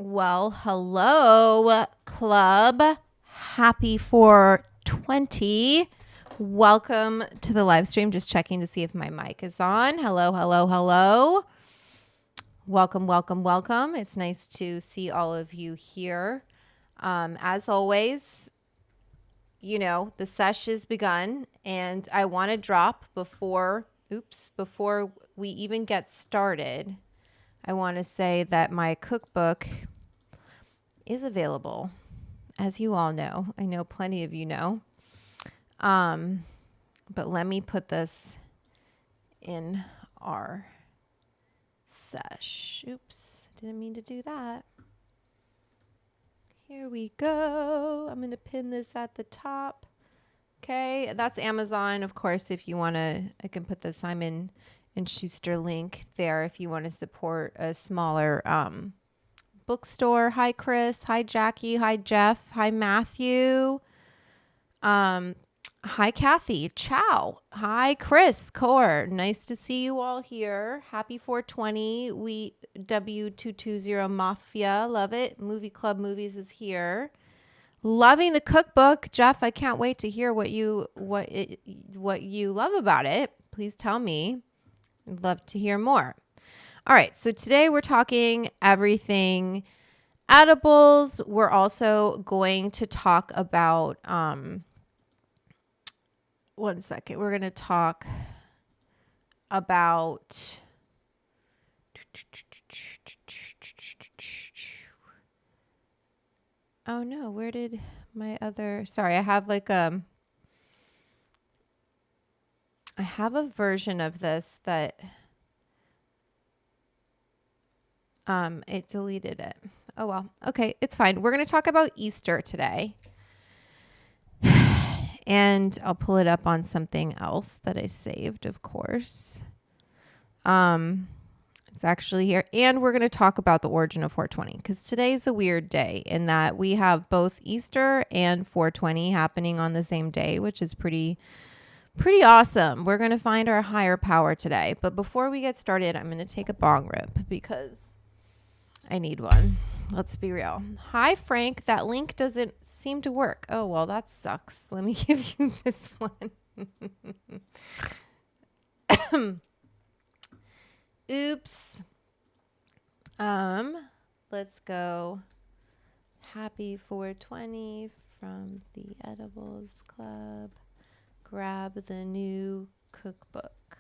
Well, hello, club. Happy 420. Welcome to the live stream. Just checking to see if my mic is on. Hello, hello, hello. Welcome, welcome, welcome. It's nice to see all of you here. As always, you know, the sesh has begun, and I want to drop before we even get started. I want to say that my cookbook is available, as you all know. I know plenty of you know. But let me put this in our sesh. Oops, didn't mean to do that. Here we go. I'm going to pin this at the top. Okay, that's Amazon. Of course, if you want to, I can put the Simon & Schuster link there if you want to support a smaller bookstore. Hi, Chris. Hi, Jackie. Hi, Jeff. Hi, Matthew. Hi, Kathy. Ciao. Hi, Chris. Core. Nice to see you all here. Happy 420. We W220 Mafia. Love it. Movie Club Movies is here. Loving the cookbook. Jeff, I can't wait to hear what you love about it. Please tell me. I'd love to hear more. All right, so today we're talking everything edibles. We're also going to talk about, one second, we're going to talk about, oh no, where did my other, sorry, I have like I have a version of this that it deleted it. Oh, well. Okay, it's fine. We're going to talk about Easter today. And I'll pull it up on something else that I saved, of course. It's actually here. And we're going to talk about the origin of 420 because today's a weird day in that we have both Easter and 420 happening on the same day, which is pretty awesome. We're going to find our higher power today. But before we get started, I'm going to take a bong rip because I need one. Let's be real. Hi, Frank. That link doesn't seem to work. Oh, well, that sucks. Let me give you this one. Oops. Let's go. Happy 420, from the Edibles Club. Grab the new cookbook.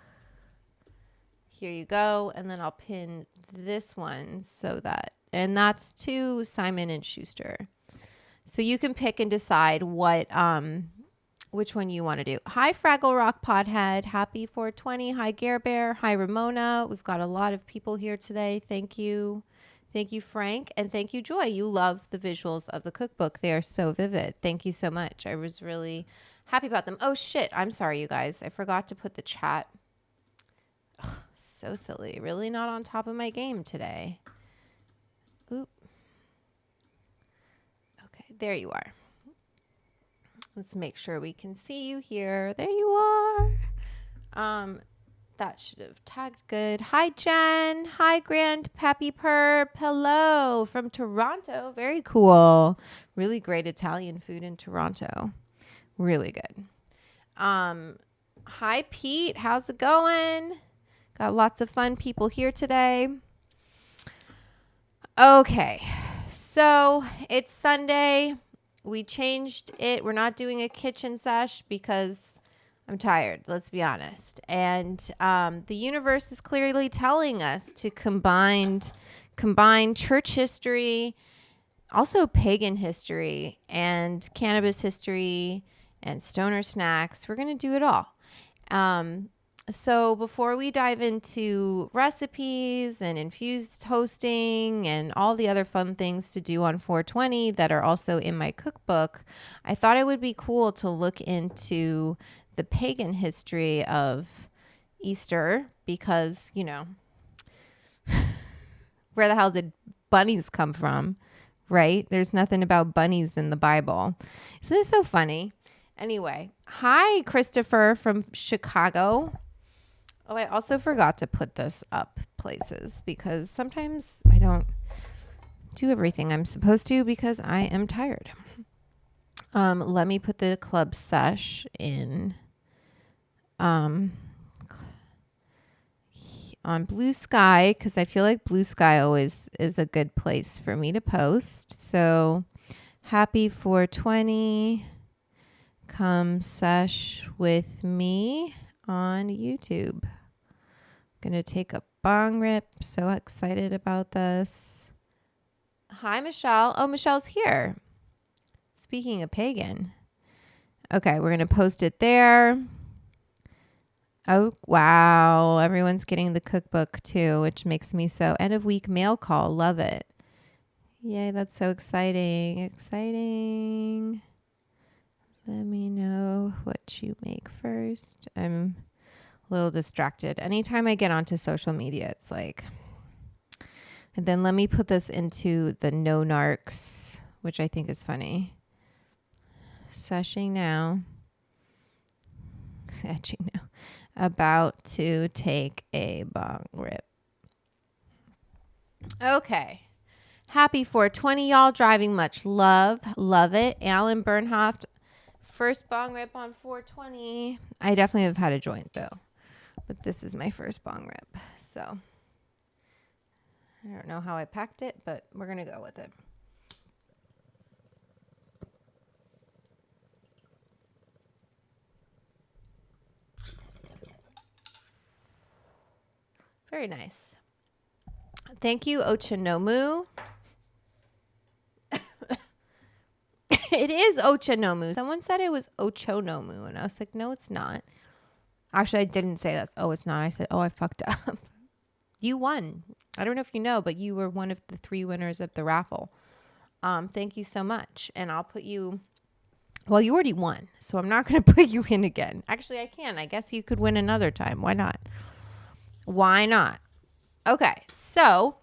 Here you go. And then I'll pin this one and that's to Simon & Schuster. So you can pick and decide which one you want to do. Hi, Fraggle Rock Pothead. Happy 420. Hi, Gare Bear. Hi, Ramona. We've got a lot of people here today. Thank you. Thank you, Frank. And thank you, Joy. You love the visuals of the cookbook. They are so vivid. Thank you so much. I was really happy about them. Oh, shit. I'm sorry, you guys. I forgot to put the chat. Ugh, so silly. Really not on top of my game today. Oop. Okay, there you are. Let's make sure we can see you here. There you are. That should have tagged good. Hi, Jen. Hi, Grand Pappy Perp. Hello from Toronto. Very cool. Really great Italian food in Toronto. Really good. Hi, Pete. How's it going? Got lots of fun people here today. Okay. So it's Sunday. We changed it. We're not doing a kitchen sesh because I'm tired, let's be honest. And the universe is clearly telling us to combine church history, also pagan history, and cannabis history, and stoner snacks. We're going to do it all. So before we dive into recipes and infused toasting and all the other fun things to do on 420 that are also in my cookbook, I thought it would be cool to look into the pagan history of Easter because, you know, where the hell did bunnies come from, right? There's nothing about bunnies in the Bible. Isn't it so funny? Anyway, hi, Christopher from Chicago. Oh, I also forgot to put this up places because sometimes I don't do everything I'm supposed to because I am tired. Let me put the club sesh in on Blue Sky because I feel like Blue Sky always is a good place for me to post. So happy 420. Come sesh with me on YouTube. Going to take a bong rip. So excited about this. Hi, Michelle. Oh, Michelle's here. Speaking of pagan. Okay, we're going to post it there. Oh, wow. Everyone's getting the cookbook too, which makes me so end of week mail call. Love it. Yay, that's so exciting. Exciting. Let me know what you make first. I'm a little distracted. Anytime I get onto social media, it's like, and then let me put this into the no narcs, which I think is funny. Seshing now. Etching now. About to take a bong rip. Okay. Happy 420, y'all. Driving much love. Love it. Alan Bernhoft. First bong rip on 420. I definitely have had a joint though. But this is my first bong rip. So I don't know how I packed it, but we're going to go with it. Very nice. Thank you, Ochinomu. It is Ochinomu. Someone said it was Ochonomu, and I was like, no, it's not. Actually, I didn't say that. Oh, it's not. I said, oh, I fucked up. You won. I don't know if you know, but you were one of the 3 winners of the raffle. Thank you so much. And I'll put you, well, you already won, so I'm not going to put you in again. Actually, I can. I guess you could win another time. Why not? Why not? Okay, so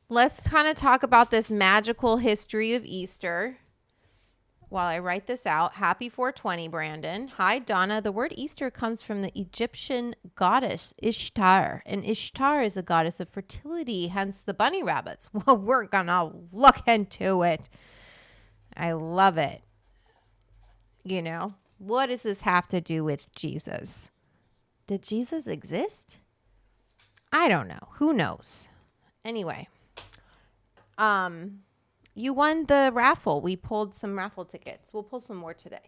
let's kind of talk about this magical history of Easter. While I write this out, happy 420, Brandon. Hi, Donna. The word Easter comes from the Egyptian goddess Ishtar, and Ishtar is a goddess of fertility, hence the bunny rabbits. Well, we're gonna look into it. I love it. You know, what does this have to do with Jesus? Did Jesus exist? I don't know. Who knows? Anyway, You won the raffle. We pulled some raffle tickets. We'll pull some more today.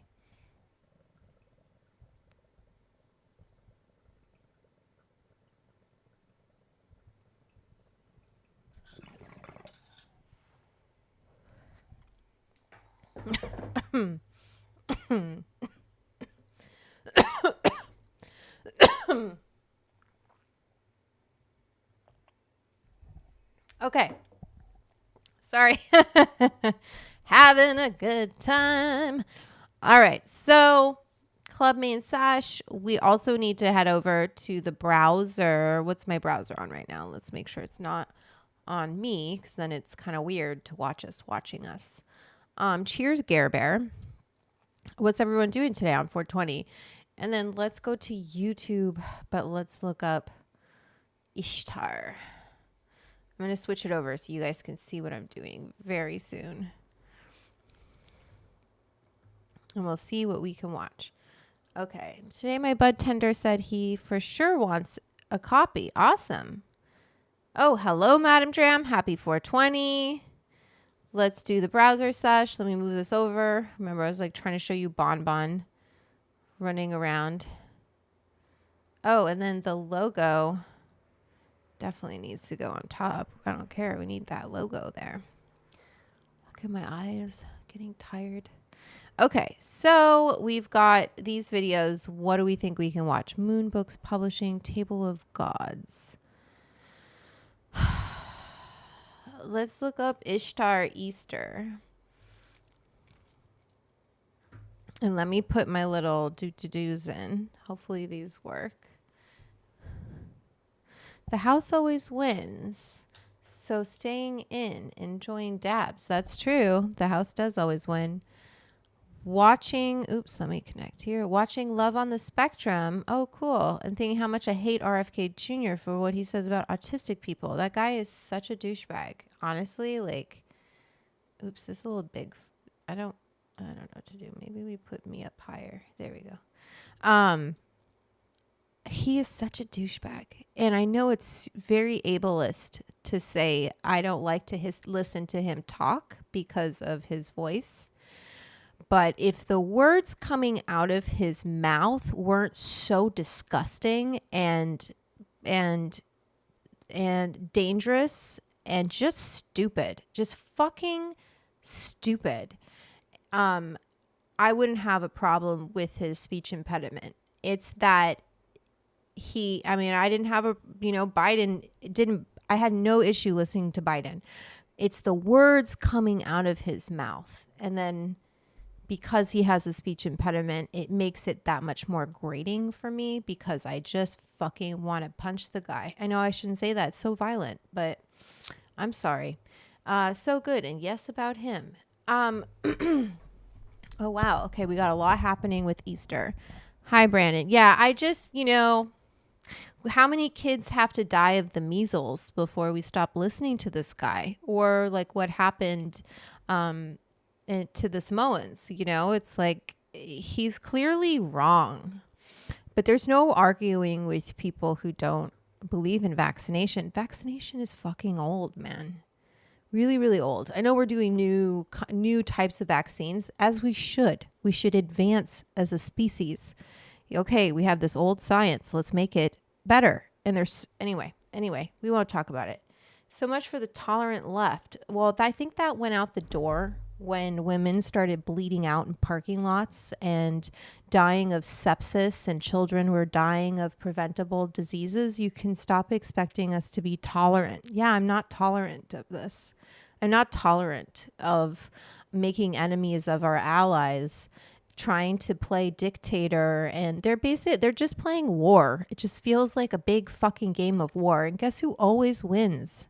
Okay. Sorry. Having a good time. All right. So, Club Main Sash, we also need to head over to the browser. What's my browser on right now? Let's make sure it's not on me, because then it's kind of weird to watch us watching us. Cheers, Gare Bear. What's everyone doing today on 420? And then let's go to YouTube, but let's look up Ishtar. I'm going to switch it over so you guys can see what I'm doing very soon. And we'll see what we can watch. Okay. Today my bud tender said he for sure wants a copy. Awesome. Oh, hello, Madam Dram. Happy 420. Let's do the browser sesh. Let me move this over. Remember, I was like trying to show you Bon Bon running around. Oh, and then the logo definitely needs to go on top. I don't care. We need that logo there. Look at my eyes getting tired. Okay, so we've got these videos. What do we think we can watch? Moon Books Publishing, Table of Gods. Let's look up Ishtar Easter. And let me put my little do-to-dos in. Hopefully these work. The house always wins. So staying in, enjoying dabs. That's true. The house does always win. Watching, oops, let me connect here. Watching Love on the Spectrum. Oh, cool. And thinking how much I hate RFK Jr. for what he says about autistic people. That guy is such a douchebag. Honestly, like, oops, this is a little big. I don't know what to do. Maybe we put me up higher. There we go. He is such a douchebag. And I know it's very ableist to say I don't like to listen to him talk because of his voice. But if the words coming out of his mouth weren't so disgusting and dangerous and just stupid, just fucking stupid, I wouldn't have a problem with his speech impediment. It's that I didn't have I had no issue listening to Biden. It's the words coming out of his mouth. And then because he has a speech impediment, it makes it that much more grating for me because I just fucking want to punch the guy. I know I shouldn't say that. It's so violent, but I'm sorry. So good. And yes, about him. Oh, wow. Okay. We got a lot happening with Easter. Hi, Brandon. Yeah, I just, how many kids have to die of the measles before we stop listening to this guy? Or like what happened to the Samoans, it's like he's clearly wrong. But there's no arguing with people who don't believe in vaccination. Vaccination is fucking old, man. Really, really old. I know we're doing new types of vaccines, as we should. We should advance as a species. Okay, we have this old science. Let's make it better. And anyway, we won't talk about it. So much for the tolerant left. Well, I think that went out the door when women started bleeding out in parking lots and dying of sepsis and children were dying of preventable diseases. You can stop expecting us to be tolerant. Yeah, I'm not tolerant of this. I'm not tolerant of making enemies of our allies, trying to play dictator, and they're just playing war. It just feels like a big fucking game of war. And guess who always wins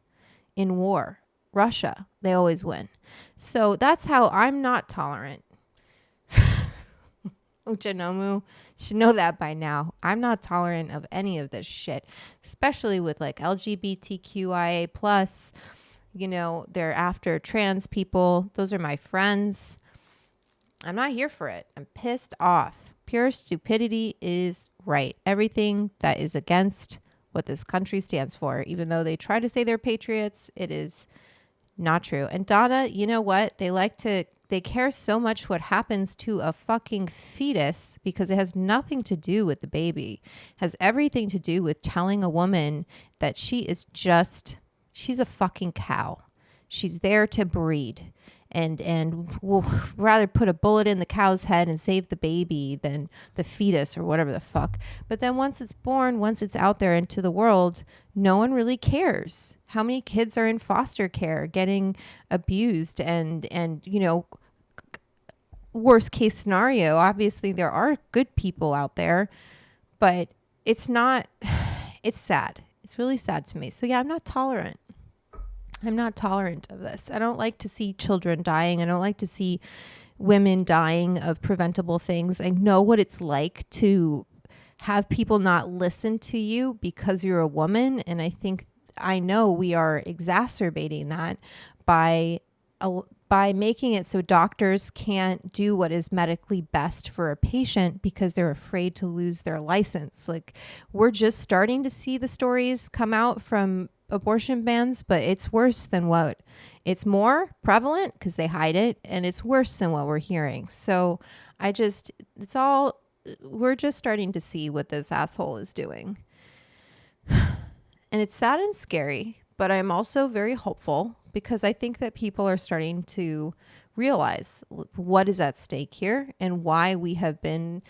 in war? Russia. They always win. So that's how I'm not tolerant. Uchinomu should know that by now. I'm not tolerant of any of this shit, especially with like LGBTQIA plus. They're after trans people. Those are my friends. I'm not here for it. I'm pissed off. Pure stupidity is right. Everything that is against what this country stands for, even though they try to say they're patriots, it is Not true. And Donna, you know what? They care so much what happens to a fucking fetus because it has nothing to do with the baby. It has everything to do with telling a woman that she's a fucking cow. She's there to breed. And we'll rather put a bullet in the cow's head and save the baby than the fetus or whatever the fuck. But then once it's born, once it's out there into the world, no one really cares. How many kids are in foster care getting abused and worst case scenario, obviously there are good people out there, but it's sad. It's really sad to me. So yeah, I'm not tolerant of this. I don't like to see children dying. I don't like to see women dying of preventable things. I know what it's like to have people not listen to you because you're a woman. And I know we are exacerbating that by making it so doctors can't do what is medically best for a patient because they're afraid to lose their license. Like, we're just starting to see the stories come out from abortion bans, but it's worse than it's more prevalent because they hide it, and it's worse than what we're hearing. So we're just starting to see what this asshole is doing. And it's sad and scary, but I'm also very hopeful because I think that people are starting to realize what is at stake here and why we have been,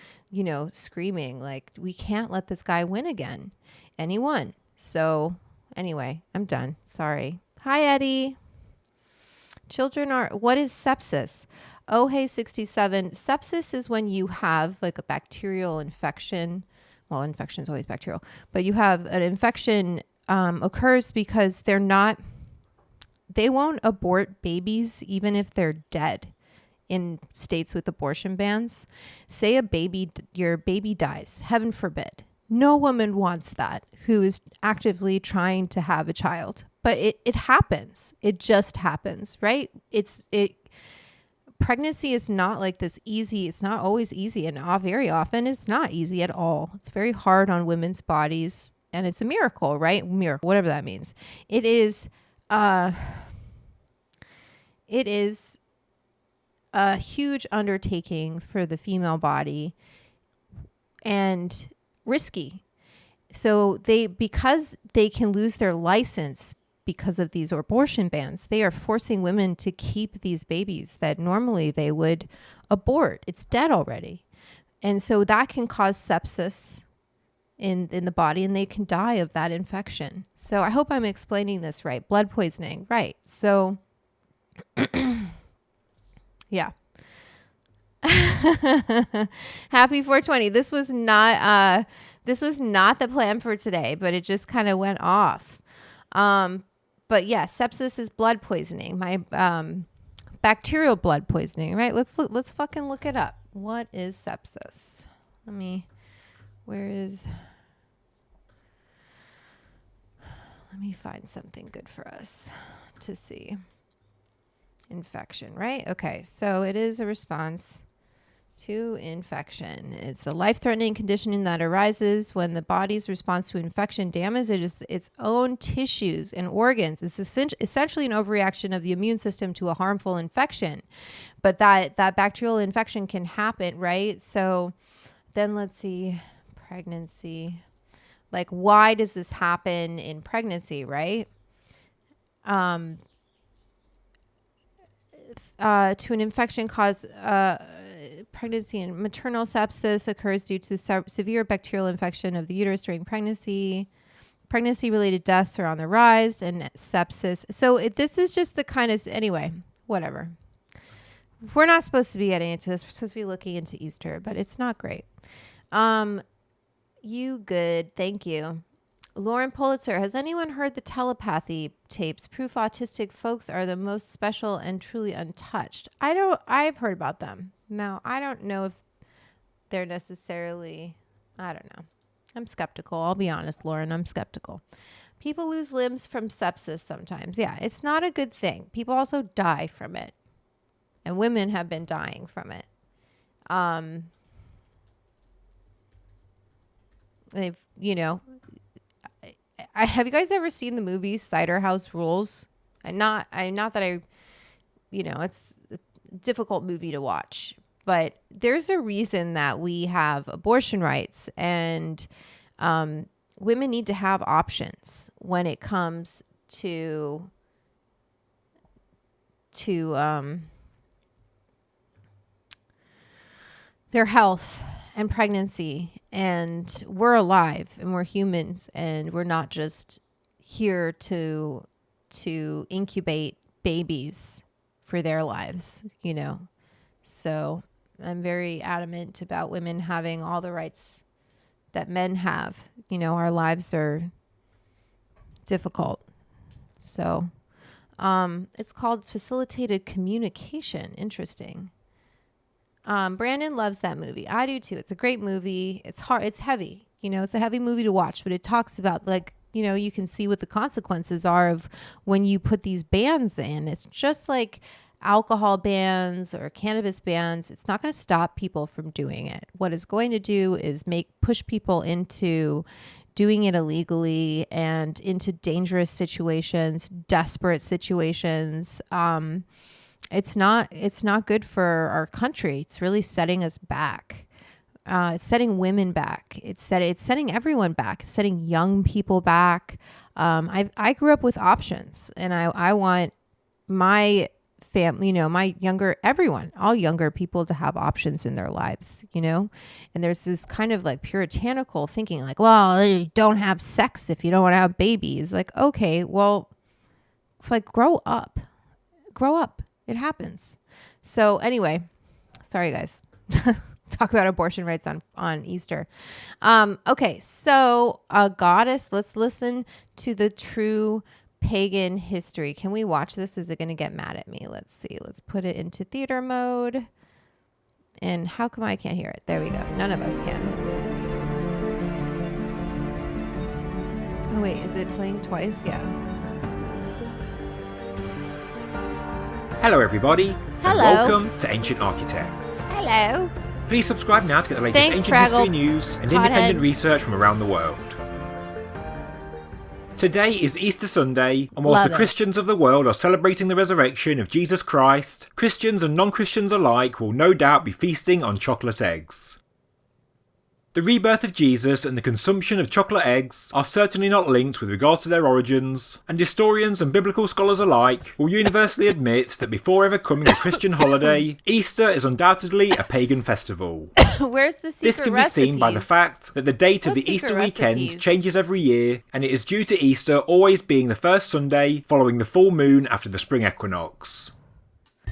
screaming like, we can't let this guy win again. And he won. So anyway, I'm done. Sorry. Hi, Eddie. What is sepsis? Oh, hey, 67. Sepsis is when you have like a bacterial infection. Well, infection is always bacterial, but you have an infection occurs because they won't abort babies even if they're dead in states with abortion bans. Say your baby dies, heaven forbid. No woman wants that who is actively trying to have a child, but it happens. It just happens, right? Pregnancy is not like this easy. It's not always easy. And very often it's not easy at all. It's very hard on women's bodies, and it's a miracle, right? Miracle, whatever that means. It is a huge undertaking for the female body and risky. So because they can lose their license because of these abortion bans, they are forcing women to keep these babies that normally they would abort. It's dead already. And so that can cause sepsis in the body, and they can die of that infection. So I hope I'm explaining this right. Blood poisoning, right? So yeah. Happy 420. This was not the plan for today, but it just kind of went off. But yeah, sepsis is blood poisoning. My bacterial blood poisoning, right? Let's fucking look it up. What is sepsis? Let me find something good for us to see. Infection, right? Okay, so it is a response to infection. It's a life-threatening condition that arises when the body's response to infection damages its own tissues and organs. It's essentially an overreaction of the immune system to a harmful infection. But that bacterial infection can happen, right? So then let's see, pregnancy. Like, why does this happen in pregnancy, right? To an infection cause pregnancy, and maternal sepsis occurs due to severe bacterial infection of the uterus during pregnancy. Pregnancy-related deaths are on the rise, and sepsis. So this is just the kind of, anyway, whatever. We're not supposed to be getting into this. We're supposed to be looking into Easter, but it's not great. You good. Thank you. Lauren Pulitzer, has anyone heard the telepathy tapes? Proof autistic folks are the most special and truly untouched. I've heard about them. Now, I don't know if they're necessarily, I don't know. I'm skeptical. I'll be honest, Lauren, I'm skeptical. People lose limbs from sepsis sometimes. Yeah, it's not a good thing. People also die from it. And women have been dying from it. Have you guys ever seen the movie Cider House Rules? Not that I, it's a difficult movie to watch, but there's a reason that we have abortion rights, and women need to have options when it comes to their health and pregnancy. And we're alive and we're humans, and we're not just here to incubate babies for their lives, So I'm very adamant about women having all the rights that men have. Our lives are difficult. So it's called facilitated communication. Interesting. Brandon loves that movie. I do too. It's a great movie. It's hard. It's heavy. It's a heavy movie to watch, but it talks about you can see what the consequences are of when you put these bans in. It's just like alcohol bans or cannabis bans. It's not going to stop people from doing it. What it's going to do is push people into doing it illegally and into dangerous situations, desperate situations. It's not good for our country. It's really setting us back. It's setting women back. It's setting everyone back. It's setting young people back. I grew up with options, and I want my family, all younger people to have options in their lives, and there's this kind of like puritanical thinking, like, well, you don't have sex if you don't want to have babies. Like, okay, well, grow up. It happens. So anyway, sorry guys. Talk about abortion rights on Easter. Okay, so a goddess. Let's listen to the true pagan history. Can we watch this? Is it going to get mad at me? Let's see. Let's put it into theater mode. And how come I can't hear it? There we go. None of us can. Oh wait, is it playing twice? Yeah. Hello everybody. Hello. And welcome to Ancient Architects. Hello. Please subscribe now to get the latest Thanks, ancient Fraggle. history news and independent research from around the world. Today is Easter Sunday, and whilst the Christians of the world are celebrating the resurrection of Jesus Christ, Christians and non-Christians alike will no doubt be feasting on chocolate eggs. The rebirth of Jesus and the consumption of chocolate eggs are certainly not linked with regards to their origins, and historians and biblical scholars alike will universally admit that before ever coming a Christian holiday, Easter is undoubtedly a pagan festival. Where's the secret This can be seen by the fact that the date of the Easter weekend changes every year, and it is due to Easter always being the first Sunday following the full moon after the spring equinox.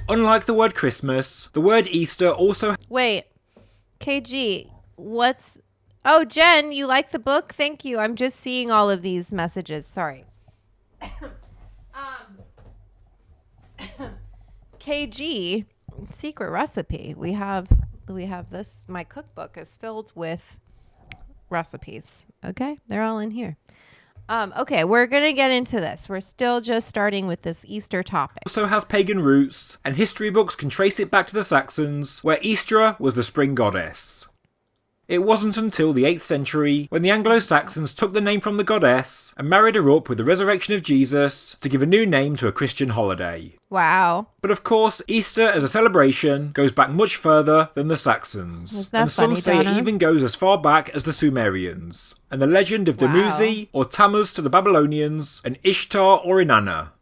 Unlike the word Christmas, the word Easter also... Wait, KG, Oh, Jen, you like the book? Thank you. I'm just seeing all of these messages. Sorry. KG, secret recipe. We have this. My cookbook is filled with recipes. Okay, they're all in here. Okay, we're going to get into this. We're still just starting with this Easter topic. Also has pagan roots, and history books can trace it back to the Saxons, where Easter was the spring goddess. It wasn't until the 8th century when the Anglo-Saxons took the name from the goddess and married her up with the resurrection of Jesus to give a new name to a Christian holiday. Wow. But of course, Easter as a celebration goes back much further than the Saxons. And some say it even goes as far back as the Sumerians. And the legend of Dumuzi or Tammuz to the Babylonians and Ishtar or Inanna.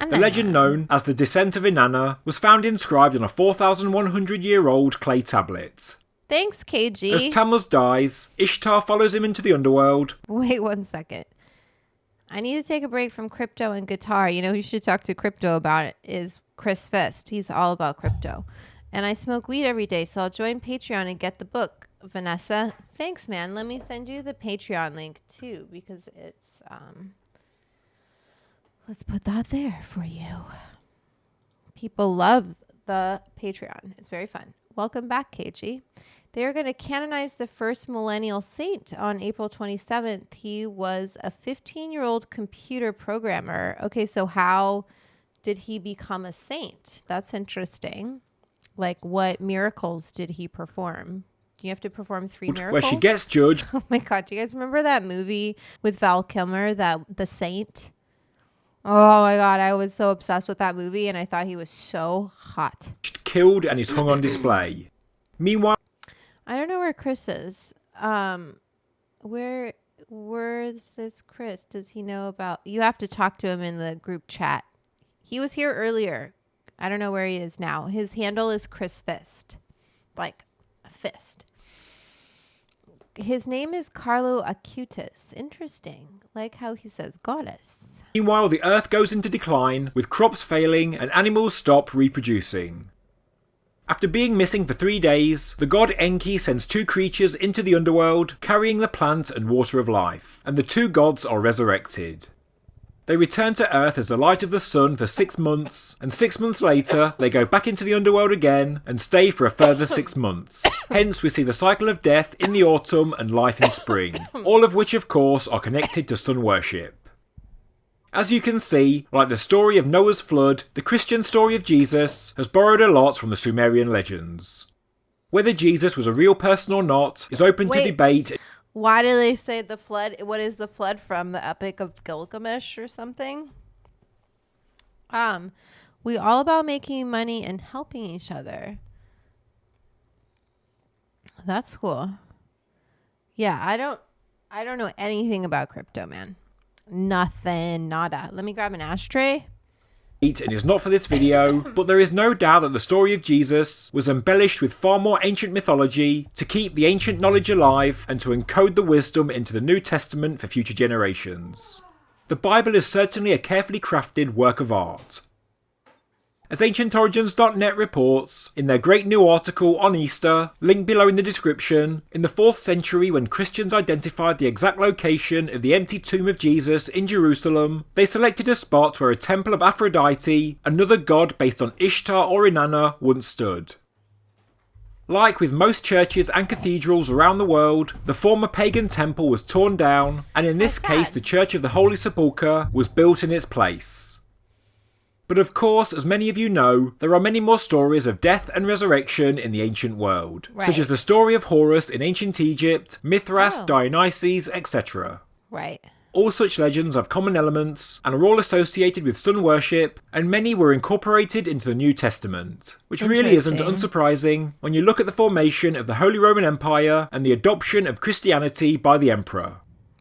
The legend known as the Descent of Inanna was found inscribed on a 4,100-year-old clay tablet. Thanks, KG. As Tammuz dies, Ishtar follows him into the underworld. Wait 1 second. I need to take a break from crypto and guitar. You know who you should talk to crypto about it is Chris Fist. He's all about crypto. And I smoke weed every day, so I'll join Patreon and get the book. Vanessa, thanks, man. Let me send you the Patreon link, too, because it's... Let's put that there for you. People love the Patreon. It's very fun. Welcome back, KG. They are going to canonize the first millennial saint on April 27th. He was a 15-year-old computer programmer. Okay, so how did he become a saint? That's interesting. Like, what miracles did he perform? Do you have to perform 3 miracles? Where she gets judged. Oh my God, do you guys remember that movie with Val Kilmer, The Saint? Oh my God, I was so obsessed with that movie and I thought he was so hot. Killed and is hung on display. Meanwhile, I don't know where Chris is. Where's this Chris? Does he know about? You have to talk to him in the group chat. He was here earlier. I don't know where he is now. His handle is Chris Fist. Like a fist. His name is Carlo Acutis. Interesting. Like how he says goddess. Meanwhile, the earth goes into decline, with crops failing and animals stop reproducing. After being missing for 3 days, the god Enki sends 2 creatures into the underworld, carrying the plant and water of life, and the 2 gods are resurrected. They return to Earth as the light of the sun for 6 months, and 6 months later, they go back into the underworld again and stay for a further 6 months. Hence, we see the cycle of death in the autumn and life in spring, all of which, of course, are connected to sun worship. As you can see, like the story of Noah's flood, the Christian story of Jesus has borrowed a lot from the Sumerian legends. Whether Jesus was a real person or not is open to debate. Why do they say the flood? What is the flood from? The Epic of Gilgamesh or something? We all about making money and helping each other. That's cool. Yeah, I don't know anything about crypto, man. Nothing, nada. Let me grab an ashtray. And is not for this video, but there is no doubt that the story of Jesus was embellished with far more ancient mythology to keep the ancient knowledge alive and to encode the wisdom into the New Testament for future generations. The Bible is certainly a carefully crafted work of art. As AncientOrigins.net reports, in their great new article on Easter, linked below in the description, in the 4th century when Christians identified the exact location of the empty tomb of Jesus in Jerusalem, they selected a spot where a temple of Aphrodite, another god based on Ishtar or Inanna, once stood. Like with most churches and cathedrals around the world, the former pagan temple was torn down, and in this case the Church of the Holy Sepulchre was built in its place. But of course, as many of you know, there are many more stories of death and resurrection in the ancient world, such as the story of Horus in ancient Egypt, Mithras, Dionysus, etc. Right. All such legends have common elements, and are all associated with sun worship, and many were incorporated into the New Testament, which really isn't unsurprising when you look at the formation of the Holy Roman Empire and the adoption of Christianity by the Emperor.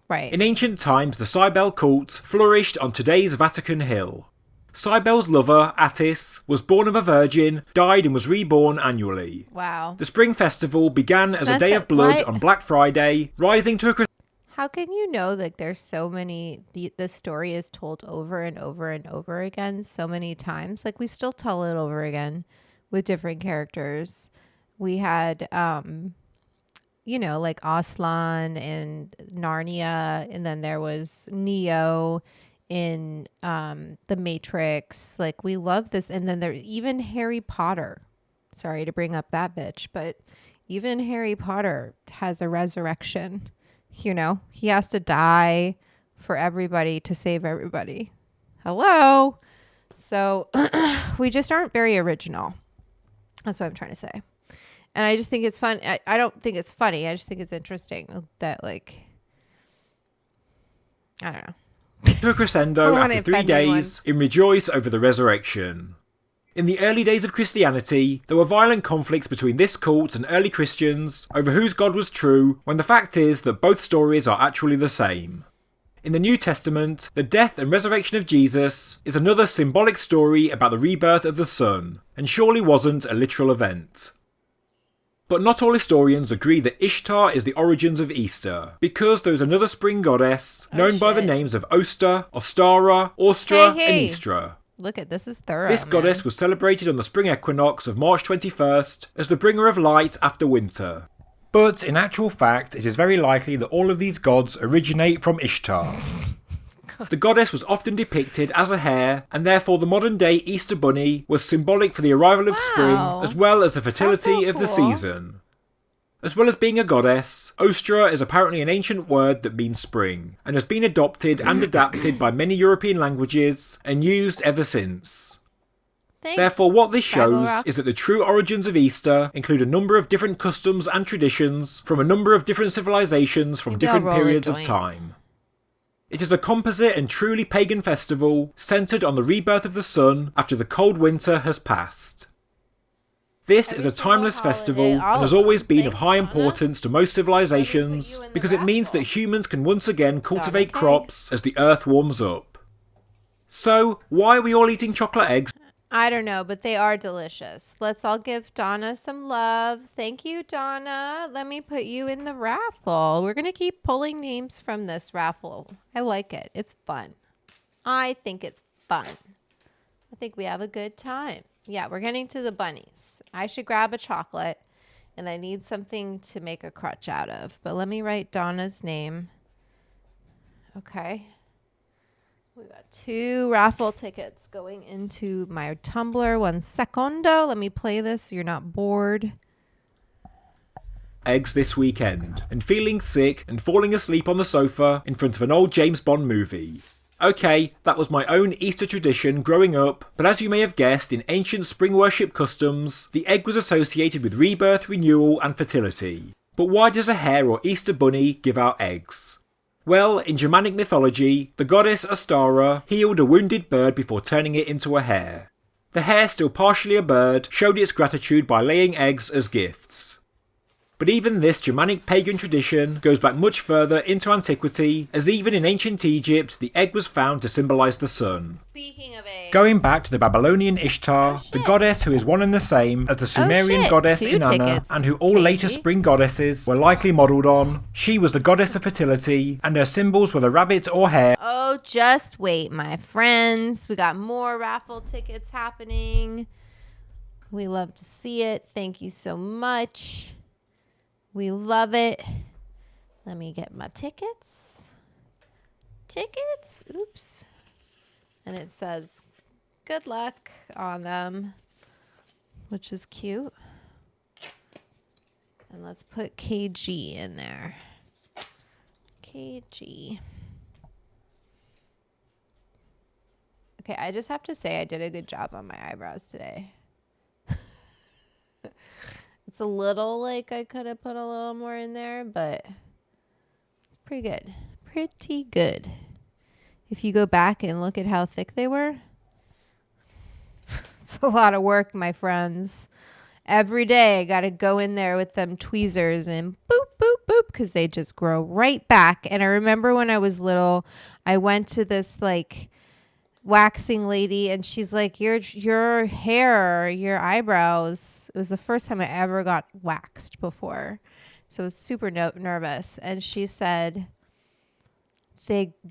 Right. In ancient times, the Cybele cult flourished on today's Vatican Hill. Cybele's lover, Attis, was born of a virgin, died and was reborn annually. Wow. The spring festival began as a day of blood on Black Friday, rising to a... How can you know that there's so many, the story is told over and over and over again so many times? Like, we still tell it over again with different characters. We had, like Aslan and Narnia, and then there was Neo in the Matrix. Like, we love this. And then there's even Harry Potter. Sorry to bring up that bitch, but even Harry Potter has a resurrection. He has to die for everybody to save everybody. Hello. So we just aren't very original. That's what I'm trying to say. And I just think it's fun. I don't think it's funny. I just think it's interesting that, like, I don't know. To a crescendo after 3 days in rejoice over the resurrection. In the early days of Christianity, there were violent conflicts between this cult and early Christians over whose God was true, when the fact is that both stories are actually the same. In the New Testament, the death and resurrection of Jesus is another symbolic story about the rebirth of the sun, and surely wasn't a literal event. But not all historians agree that Ishtar is the origins of Easter, because there is another spring goddess known by the names of Oster, Ostara, Austra, and Istra. Look at this is thorough. This goddess was celebrated on the spring equinox of March 21st as the bringer of light after winter. But in actual fact, it is very likely that all of these gods originate from Ishtar. The goddess was often depicted as a hare, and therefore the modern-day Easter bunny was symbolic for the arrival of spring, as well as the fertility of the season. As well as being a goddess, Ostra is apparently an ancient word that means spring, and has been adopted and adapted by many European languages, and used ever since. Therefore, what this shows is that the true origins of Easter include a number of different customs and traditions from a number of different civilizations from different periods of time. It is a composite and truly pagan festival centered on the rebirth of the sun after the cold winter has passed. This is a timeless festival and has always been of high importance to most civilizations because it means that humans can once again cultivate crops as the earth warms up. So, why are we all eating chocolate eggs? I don't know, but they are delicious. Let's all give Donna some love. Thank you, Donna. Let me put you in the raffle. We're going to keep pulling names from this raffle. I like it. It's fun. I think it's fun. I think we have a good time. Yeah, we're getting to the bunnies. I should grab a chocolate, and I need something to make a crutch out of. But let me write Donna's name. Okay. We got 2 raffle tickets going into my tumbler. 1 secondo. Let me play this so you're not bored. Eggs this weekend, and feeling sick and falling asleep on the sofa in front of an old James Bond movie. Okay, that was my own Easter tradition growing up, but as you may have guessed, in ancient spring worship customs, the egg was associated with rebirth, renewal and fertility. But why does a hare or Easter bunny give out eggs? Well, in Germanic mythology, the goddess Ostara healed a wounded bird before turning it into a hare. The hare, still partially a bird, showed its gratitude by laying eggs as gifts. But even this Germanic pagan tradition goes back much further into antiquity, as even in ancient Egypt, the egg was found to symbolise the sun. Speaking of eggs. Going back to the Babylonian Ishtar, the goddess who is one and the same as the Sumerian goddess 2 Inanna, tickets, and who all later spring goddesses were likely modelled on. She was the goddess of fertility, and her symbols were the rabbit or hare. Oh, just wait, my friends. We got more raffle tickets happening. We love to see it. Thank you so much. We love it. Let me get my tickets. Oops. And it says good luck on them, which is cute. And let's put KG in there. KG. Okay, I just have to say I did a good job on my eyebrows today. It's a little like I could have put a little more in there, but it's pretty good. Pretty good. If you go back and look at how thick they were, it's a lot of work, my friends. Every day I got to go in there with them tweezers and boop, boop, boop, because they just grow right back. And I remember when I was little, I went to this like waxing lady and she's like, your hair, your eyebrows. It was the first time I ever got waxed before. So I was super nervous. And she said,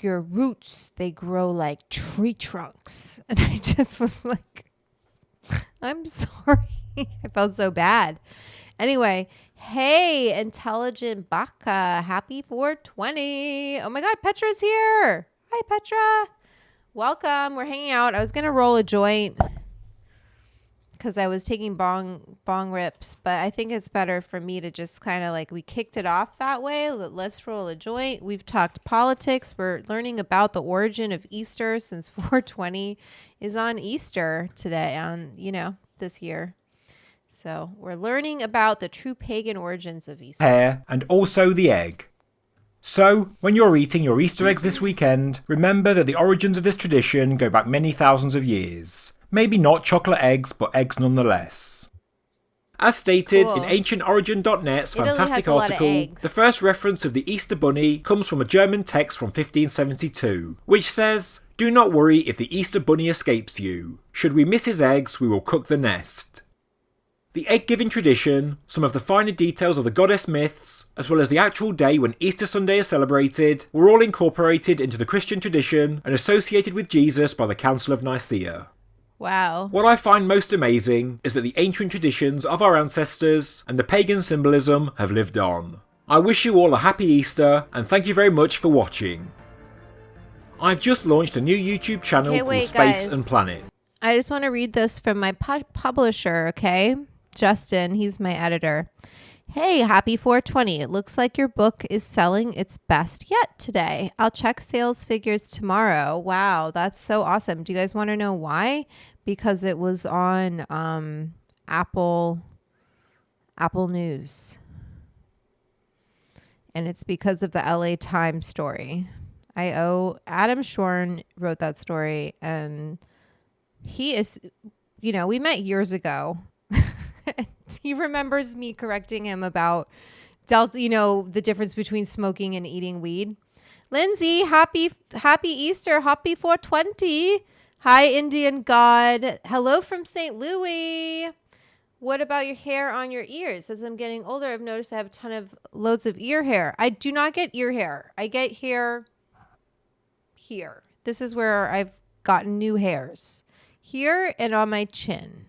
your roots, they grow like tree trunks. And I just was like, I'm sorry. I felt so bad. Anyway, hey, Intelligent Baka, happy 420. Oh my God, Petra's here. Hi, Petra. Welcome. We're hanging out. I was going to roll a joint because I was taking bong rips, but I think it's better for me to just kind of like, we kicked it off that way. Let's roll a joint. We've talked politics. We're learning about the origin of Easter since 420 is on Easter today this year. So we're learning about the true pagan origins of Easter. Hare and also the egg. So, when you're eating your Easter eggs this weekend, remember that the origins of this tradition go back many thousands of years. Maybe not chocolate eggs, but eggs nonetheless. As stated in AncientOrigin.net's fantastic article, the first reference of the Easter Bunny comes from a German text from 1572, which says, "Do not worry if the Easter Bunny escapes you. Should we miss his eggs, we will cook the nest." The egg-giving tradition, some of the finer details of the goddess myths, as well as the actual day when Easter Sunday is celebrated, were all incorporated into the Christian tradition and associated with Jesus by the Council of Nicaea. Wow. What I find most amazing is that the ancient traditions of our ancestors and the pagan symbolism have lived on. I wish you all a happy Easter and thank you very much for watching. I've just launched a new YouTube channel called Space and Planet. I just want to read this from my publisher, okay? Justin, he's my editor. Hey, happy 420. It looks like your book is selling its best yet today. I'll check sales figures tomorrow. Wow, that's so awesome. Do you guys want to know why? Because it was on Apple News. And it's because of the LA Times story. Adam Shorn wrote that story, and he is, we met years ago. He remembers me correcting him about Delta, the difference between smoking and eating weed. Lindsay, happy Easter, happy 420. Hi, Indian God. Hello from St. Louis. What about your hair on your ears? As I'm getting older, I've noticed I have a ton of loads of ear hair. I do not get ear hair. I get hair here. This is where I've gotten new hairs. Here and on my chin.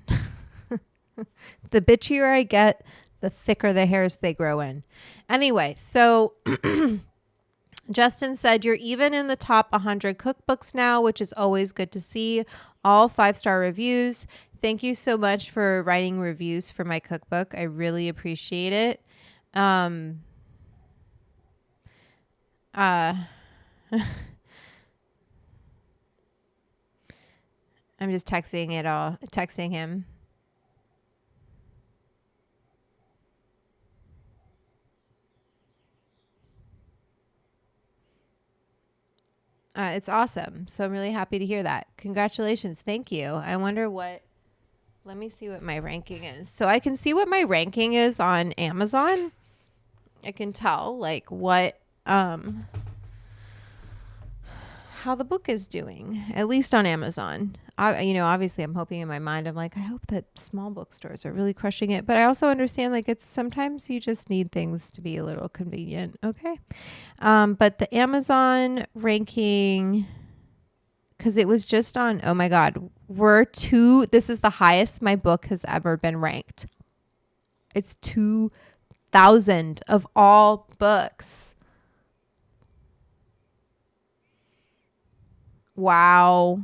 The bitchier I get, the thicker the hairs they grow in. Anyway, so Justin said, you're even in the top 100 cookbooks now, which is always good to see. All 5-star reviews. Thank you so much for writing reviews for my cookbook. I really appreciate it. I'm just texting him. It's awesome. So I'm really happy to hear that. Congratulations. Thank you. I wonder let me see what my ranking is. So I can see what my ranking is on Amazon. I can tell what, how the book is doing, at least on Amazon. Obviously I'm hoping in my mind, I'm like, I hope that small bookstores are really crushing it. But I also understand it's sometimes you just need things to be a little convenient. Okay. But the Amazon ranking, because it was just on, oh my God, this is the highest my book has ever been ranked. It's 2,000 of all books. Wow.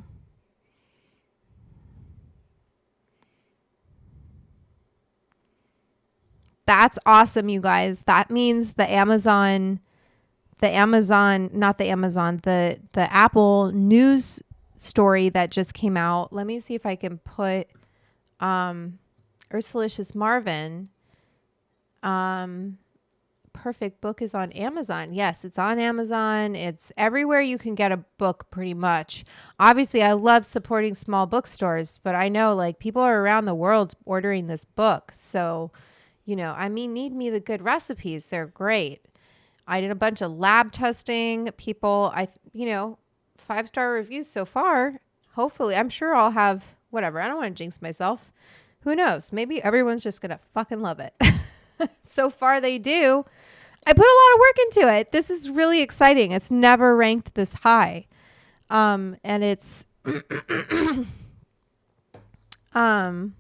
That's awesome, you guys. That means the Apple News story that just came out. Let me see if I can put Ursulicious Marvin. Perfect Book is on Amazon. Yes, it's on Amazon. It's everywhere you can get a book pretty much. Obviously, I love supporting small bookstores, but I know people are around the world ordering this book. So, need me the good recipes. They're great. I did a bunch of lab testing. 5-star reviews so far. Hopefully, I'm sure I'll have whatever. I don't want to jinx myself. Who knows? Maybe everyone's just going to fucking love it. So far, they do. I put a lot of work into it. This is really exciting. It's never ranked this high. And it's, I'm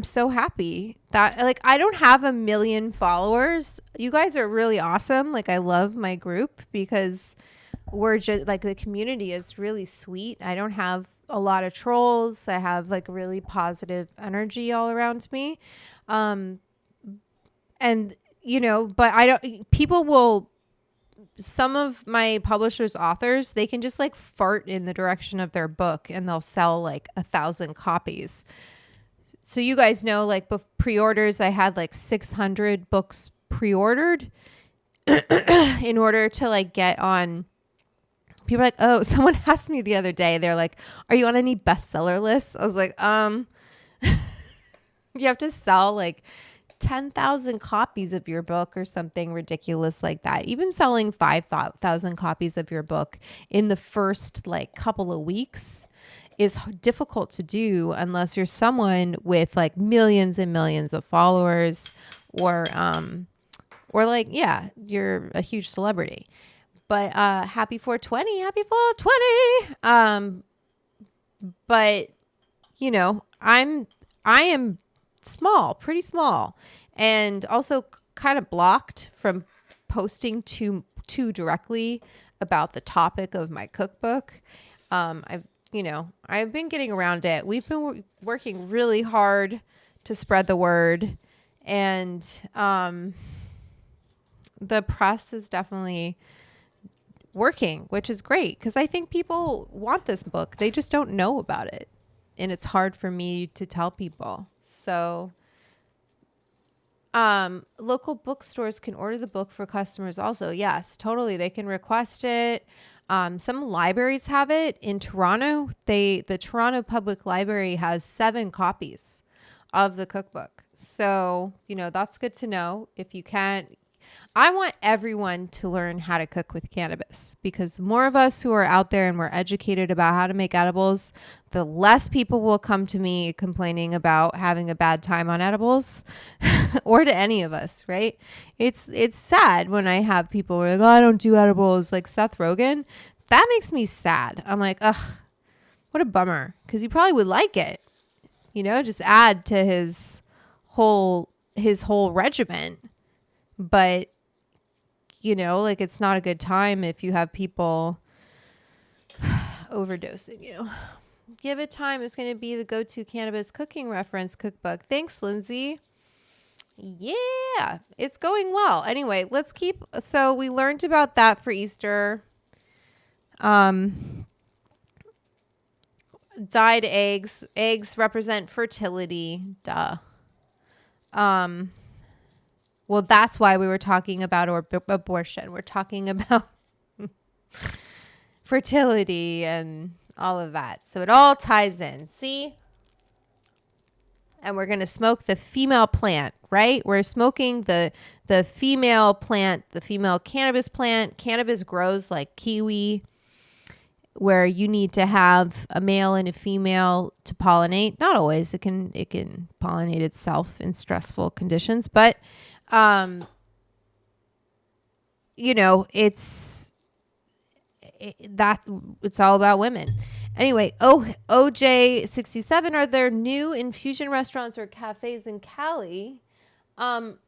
so happy that I don't have 1 million followers. You guys are really awesome. I love my group because we're just the community is really sweet. I don't have a lot of trolls. I have really positive energy all around me. And but some of my publishers' authors, they can just fart in the direction of their book and they'll sell 1,000 copies. So you guys know, pre-orders, I had 600 books pre-ordered in order to get on. People are oh, someone asked me the other day, they're like, are you on any bestseller lists? I was like, you have to sell 10,000 copies of your book or something ridiculous like that. Even selling 5,000 copies of your book in the first couple of weeks is difficult to do unless you're someone with millions and millions of followers or you're a huge celebrity. But happy 420, happy 420. But I am small, pretty small, and also kind of blocked from posting too directly about the topic of my cookbook. I've been getting around it. We've been working really hard to spread the word, and the press is definitely working, which is great because I think people want this book. They just don't know about it, and it's hard for me to tell people. So Local bookstores can order the book for customers also. Yes, totally. They can request it. Some libraries have it. In Toronto, the Toronto Public Library has 7 copies of the cookbook. So, that's good to know. If you can't, I want everyone to learn how to cook with cannabis, because the more of us who are out there and we're educated about how to make edibles, the less people will come to me complaining about having a bad time on edibles or to any of us, right? It's sad when I have people who are like, oh, I don't do edibles, like Seth Rogen. That makes me sad. I'm like, ugh, what a bummer, because you probably would like it. Just add to his whole regimen. But, like, it's not a good time if you have people overdosing you. Give it time. It's going to be the go-to cannabis cooking reference cookbook. Thanks, Lindsay. Yeah, it's going well. Anyway, so we learned about that for Easter. Dyed eggs. Eggs represent fertility. Duh. Well, that's why we were talking about abortion. We're talking about fertility and all of that. So it all ties in. See? And we're going to smoke the female plant, right? We're smoking the female plant, the female cannabis plant. Cannabis grows like kiwi, where you need to have a male and a female to pollinate. Not always. It can pollinate itself in stressful conditions, but it's all about women. Anyway, OJ67, are there new infusion restaurants or cafes in Cali? What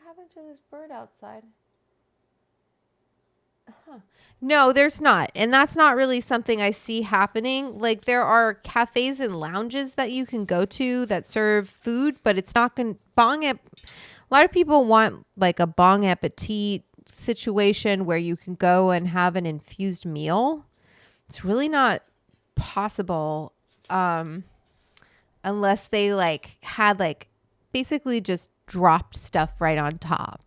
happened to this bird outside? No, there's not. And that's not really something I see happening. Like, there are cafes and lounges that you can go to that serve food, but it's not going to a lot of people want like a Bong Appetit situation where you can go and have an infused meal. It's really not possible unless they had basically just dropped stuff right on top.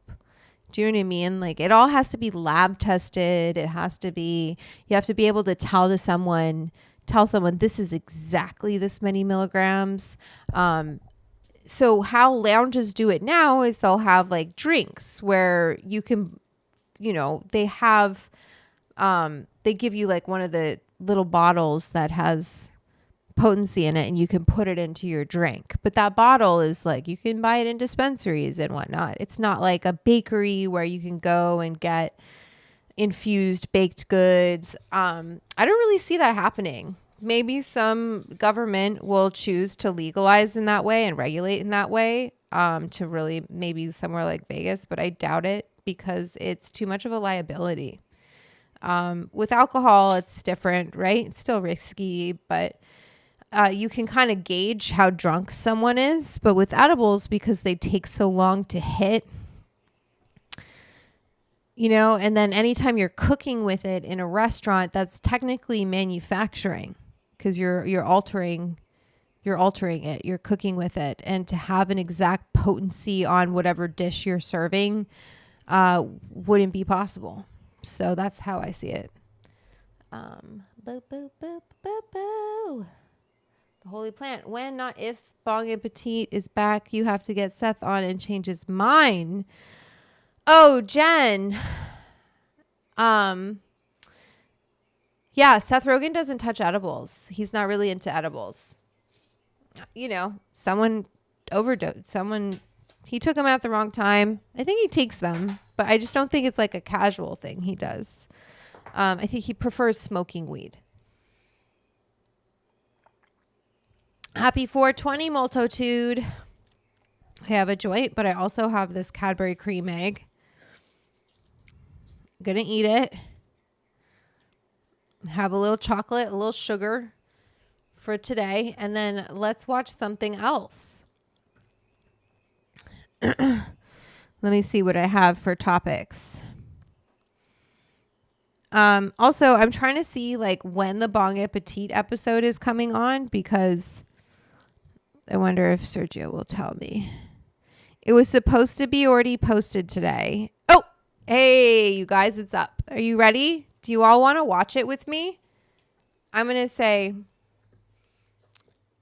Do you know what I mean? Like, it all has to be lab tested. You have to be able to tell someone this is exactly this many milligrams. So how lounges do it now is they'll have like drinks where you can, they have, they give you like one of the little bottles that has potency in it, and you can put it into your drink. But that bottle is like, you can buy it in dispensaries and whatnot. It's not like a bakery where you can go and get infused baked goods. I don't really see that happening. Maybe some government will choose to legalize in that way and regulate in that way, to really maybe somewhere like Vegas, but I doubt it because it's too much of a liability. With alcohol, it's different, right? It's still risky, but you can kind of gauge how drunk someone is. But with edibles, because they take so long to hit, and then anytime you're cooking with it in a restaurant, that's technically manufacturing, because you're altering it, you're cooking with it, and to have an exact potency on whatever dish you're serving wouldn't be possible. So that's how I see it. Boo, boo, boo, boo, boo. The holy plant. When, not if, Bong Appetit is back, you have to get Seth on and change his mind. Oh, Jen. Yeah, Seth Rogen doesn't touch edibles. He's not really into edibles. Someone overdosed. He took them at the wrong time. I think he takes them, but I just don't think it's like a casual thing he does. I think he prefers smoking weed. Happy 420, Multitude. I have a joint, but I also have this Cadbury cream egg. I'm going to eat it. Have a little chocolate, a little sugar for today. And then let's watch something else. Let me see what I have for topics. Also, I'm trying to see like when the Bong Appetit episode is coming on, because I wonder if Sergio will tell me. It was supposed to be already posted today. Oh, hey, you guys, it's up. Are you ready? Do you all want to watch it with me? I'm going to say,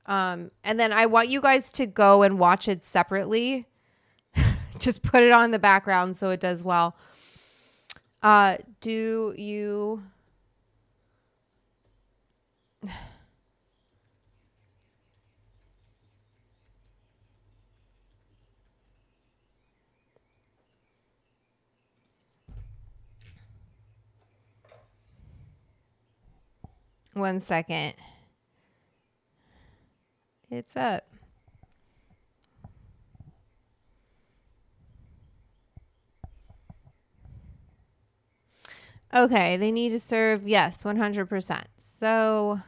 and then I want you guys to go and watch it separately. Just put it on the background so it does well. Do you... One second. It's up. Okay, they need to serve, yes, 100%. So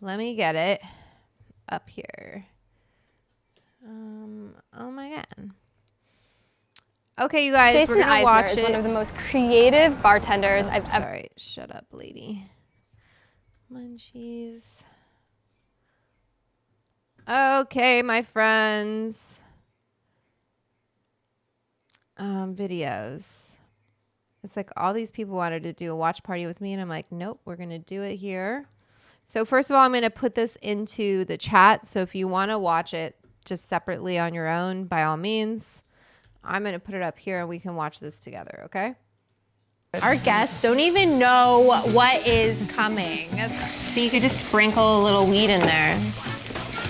let me get it up here. Oh my God. Okay, you guys, Jason we're gonna Eisner watch is it. one of the most creative bartenders I've ever. Sorry, shut up, lady. Munchies. Okay, my friends. Videos. It's like all these people wanted to do a watch party with me, and I'm like, nope, we're gonna do it here. So first of all, I'm gonna put this into the chat. So if you want to watch it just separately on your own, by all means, I'm gonna put it up here, and we can watch this together. Okay. Our guests don't even know what is coming. So you could just sprinkle a little weed in there.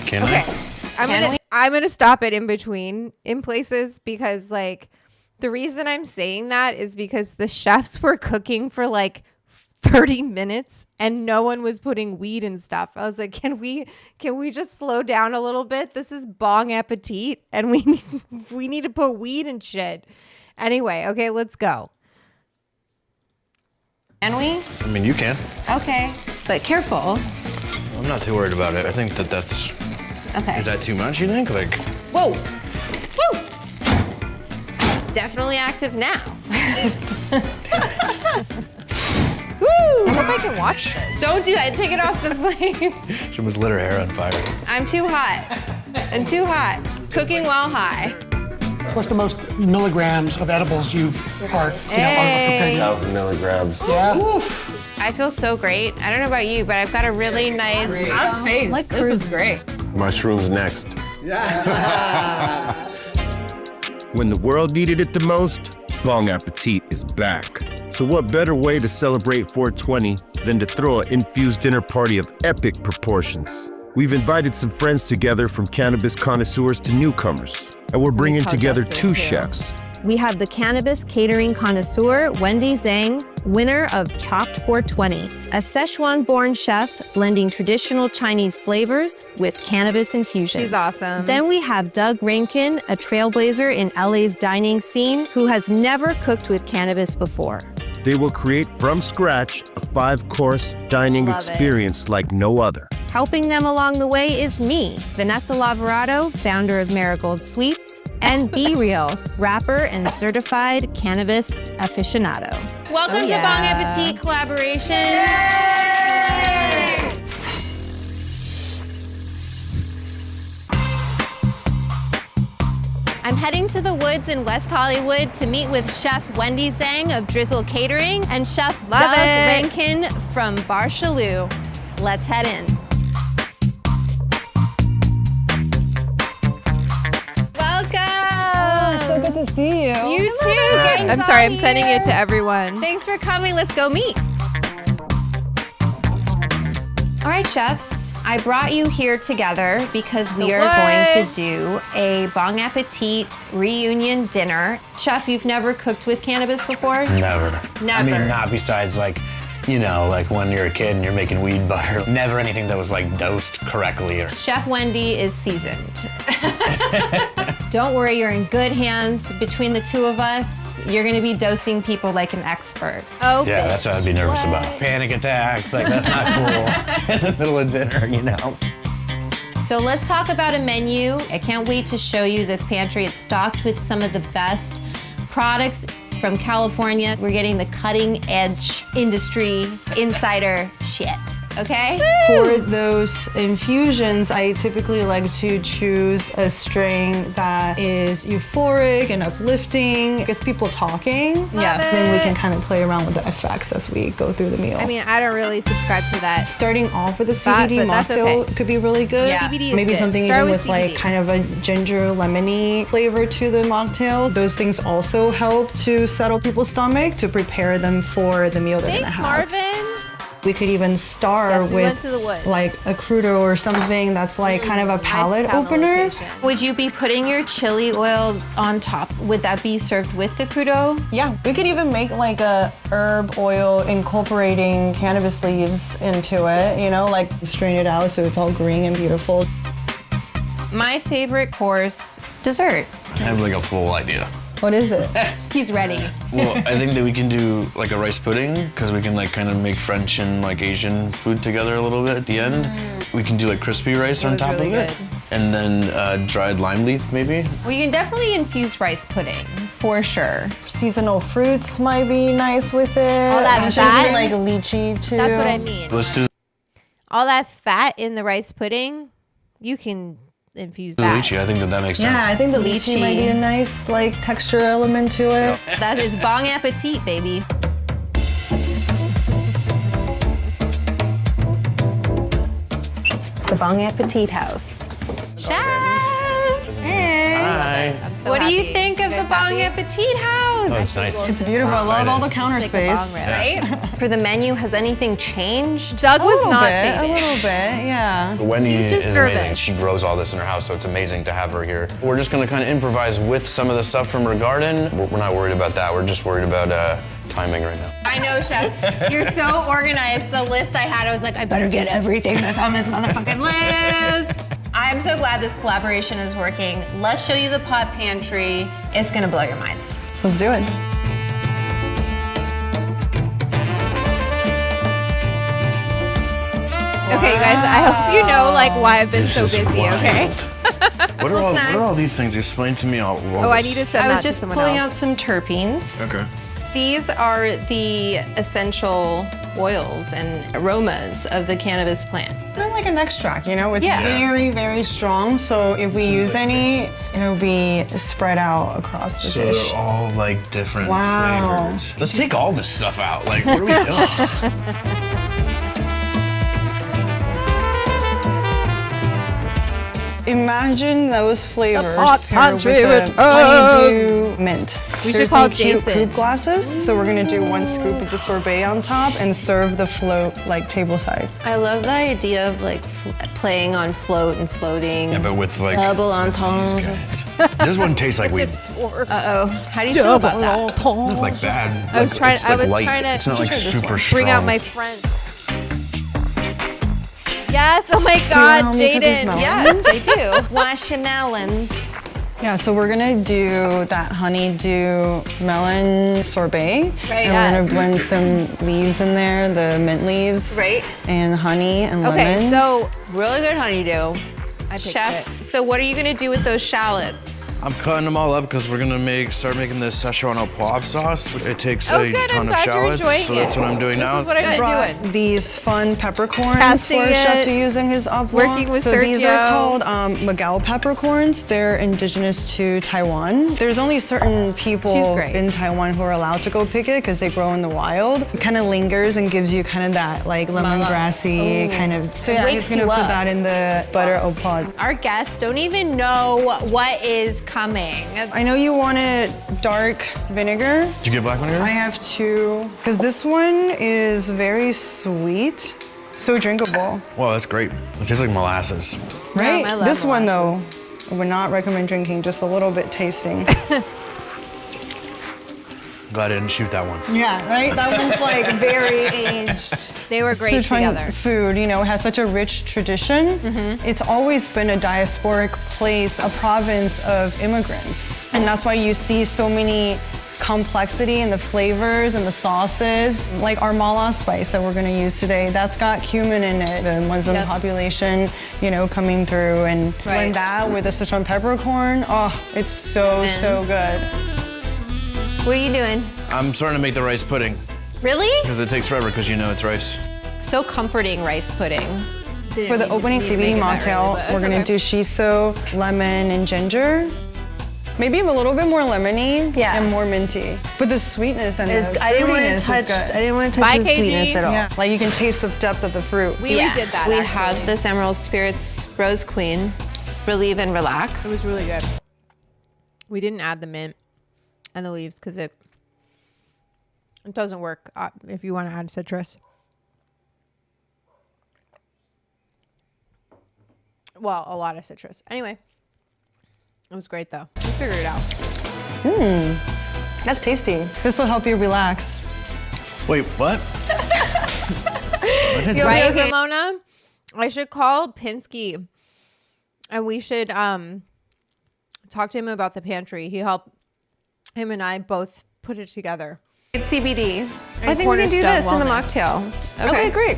Can Okay. I? I'm gonna stop it in between in places because like the reason I'm saying that is because the chefs were cooking for like 30 minutes and no one was putting weed and stuff. I was like, can we just slow down a little bit? This is Bong Appetit and we need to put weed and shit. Anyway, okay, let's go. Can we? I mean, you can. Okay. But careful. I'm not too worried about it. I think that's... Okay. Is that too much, you think? Like... Whoa. Woo. Definitely active now. Woo. I hope I can watch this. Don't do that. Take it off the flame. She almost lit her hair on fire. I'm too hot. I'm too hot. Cooking while high. What's the most milligrams of edibles you've are Hey. 1,000 milligrams. Yeah. I feel so great. I don't know about you, but I've got a really nice... I'm phased. Like This is great. Mushrooms next. When the world needed it the most, Bong Appetit is back. So what better way to celebrate 420 than to throw an infused dinner party of epic proportions? We've invited some friends together from cannabis connoisseurs to newcomers, and we're bringing together two chefs. We have the cannabis catering connoisseur, Wendy Zhang, winner of Chopped 420, a Szechuan-born chef blending traditional Chinese flavors with cannabis infusions. She's awesome. Then we have Doug Rankin, a trailblazer in LA's dining scene who has never cooked with cannabis before. They will create from scratch a 5-course dining Love it. experience like no other. Helping them along the way is me, Vanessa Lavarado, founder of Marigold Sweets, and Be Real, rapper and certified cannabis aficionado. Welcome to Bong Appetit collaboration. I'm heading to the woods in West Hollywood to meet with Chef Wendy Zhang of Drizzle Catering and Chef Doug Rankin from Bar Chalou. Let's head in. Welcome. So good to see you. You too, gang's I'm all sorry, I'm here. sending it to everyone. Thanks for coming. Let's go meet. All right, chefs, I brought you here together because we are going to do a Bong Appetit reunion dinner. Chef, you've never cooked with cannabis before? Never. Never. I mean, not besides like, you know, like when you're a kid and you're making weed butter. Never anything that was like dosed correctly or... Chef Wendy is seasoned. Don't worry, you're in good hands. Between the two of us, you're gonna be dosing people like an expert. Oh, Yeah, that's what I'd be nervous about. Panic attacks, like that's not cool in the middle of dinner, you know? So let's talk about a menu. I can't wait to show you this pantry. It's stocked with some of the best products from California. We're getting the cutting edge industry insider shit. okay? For those infusions, I typically like to choose a strain that is euphoric and uplifting, gets people talking. Yeah. Then we can kind of play around with the effects as we go through the meal. I mean, I don't really subscribe to that. Starting off with a That- CBD but that's mocktail okay. could be really good. Yeah. CBD is Maybe good. something Start even with with like CBD. kind of a ginger lemony flavor to the mocktail. Those things also help to settle people's stomach to prepare them for the meal they're Thanks, gonna have. Marvin. We could even start Yes, we went with to the woods. like a crudo or something that's like kind of a palate found the opener. location. Would you be putting your chili oil on top? Would that be served with the crudo? Yeah, we could even make like a herb oil incorporating cannabis leaves into it, you know, like strain it out so it's all green and beautiful. My favorite course, dessert. I have like a full idea. What is it? He's ready. Well, I think that we can do like a rice pudding because we can like kind of make French and like Asian food together a little bit at the end. We can do like crispy rice on was top really of it. good. And then dried lime leaf maybe. Well, you can definitely infuse rice pudding, for sure. Seasonal fruits might be nice with it. All that I'm fat? like lychee too. That's what I mean. Let's do All that fat in the rice pudding, you can infuse the that. lychee. I think that makes sense. Yeah, I think the lychee might be a nice like texture element to it. That is Bong Appetit, baby. The Bong Appetit house. Chef! Hi. So What do you happy. think of the Bong Appetit house? Oh, it's nice. It's beautiful. I love all the counter Take a bong space. rip. Right? For the menu, has anything changed? Doug A was little not bit, a bathing. little bit, yeah. Wendy He's just is amazing. nervous. She grows all this in her house, so it's amazing to have her here. We're just gonna kind of improvise with some of the stuff from her garden. We're not worried about that. We're just worried about timing right now. I know, Chef. You're so organized. The list I had, I was like, I better get everything that's on this motherfucking list. I'm so glad this collaboration is working. Let's show you the pot pantry. It's gonna blow your minds. Let's do it. Okay, you guys, I hope you know like why I've been so busy, okay? What are all these things? Explain to me all. Oh, I need to send I that was to just someone pulling else. out some terpenes. Okay. These are the essential oils and aromas of the cannabis plant. Kind of like an extract, you know? It's Yeah. very, very strong. So if we use any, it'll be spread out across the So dish. they're all like different Wow. flavors. Let's take all this stuff out. Like, what are we doing? Imagine those flavors pot paired with pantry the returns. honeydew mint. We should There's call some cute Jason. coupe glasses, so we're gonna do one scoop of the sorbet on top and serve the float like tableside. I love the idea of like playing on float and floating. Yeah, but with like Double these entendre. guys. This one tastes like weed. Uh-oh. How do you feel about that? Not like bad. I was Like, trying. it's I like was light. trying to It's not like super strong. bring out my friend. Yes. Oh my you God, want me to cut these Jaden. melons? Yes, I do. Wash your melons. Yeah, so we're gonna do that honeydew melon sorbet. Right. And we're gonna blend some leaves in there, the mint leaves. Right. And honey and Okay, lemon. so Really good honeydew. I picked Chef, it. so what are you gonna do with those shallots? I'm cutting them all up because we're gonna start making this Szechuan au poivre sauce. It takes Oh, a good. ton I'm of glad you're shallots, enjoying so it. that's what I'm doing This now. is what I'm brought doing. these fun peppercorns Testing for Chef it, to use in his opera. working with So these are Sergio. called Magao peppercorns. They're indigenous to Taiwan. There's only certain She's people great. in Taiwan who are allowed to go pick it because they grow in the wild. It kind of lingers and gives you kind of that like lemongrassy kind of. So yeah, wakes he's gonna you put up. that in the butter au poivre. Our guests don't even know what is coming. I know you wanted dark vinegar. Did you get black vinegar? I have two, because this one is very sweet, so drinkable, Well, that's great. It tastes like molasses. right? I love This one though, I would not recommend drinking, just a little bit tasting. Glad I didn't shoot that one. Yeah, right? That one's like very aged. They were great Sichuan together. food, you know, has such a rich tradition. It's always been a diasporic place, a province of immigrants. And that's why you see so many complexity in the flavors and the sauces. Like our mala spice that we're gonna use today, that's got cumin in it. The Muslim Yep. population, you know, coming through and Right. blend that with the Sichuan peppercorn. Oh, it's so, so good. What are you doing? I'm starting to make the rice pudding Really? because it takes forever because you know it's rice. So comforting rice pudding. For the opening CBD mocktail, we're gonna do shiso, lemon, and ginger. Maybe a little bit more lemony and more minty. But the sweetness and the fruitiness is good. I didn't want to touch the sweetness at all. Yeah, like you can taste the depth of the fruit. We did that. We have this Emerald Spirits Rose Queen. Relieve and relax. It was really good. We didn't add the mint and the leaves because it doesn't work if you want to add citrus. Well, a lot of citrus. Anyway, it was great though. We figured it out. That's tasty. This will help you relax. Wait, what? What is Right, Ramona? I should call Pinsky and we should talk to him about the pantry. Him and I both put it together. It's CBD. I think we can do this in the mocktail. Okay, great.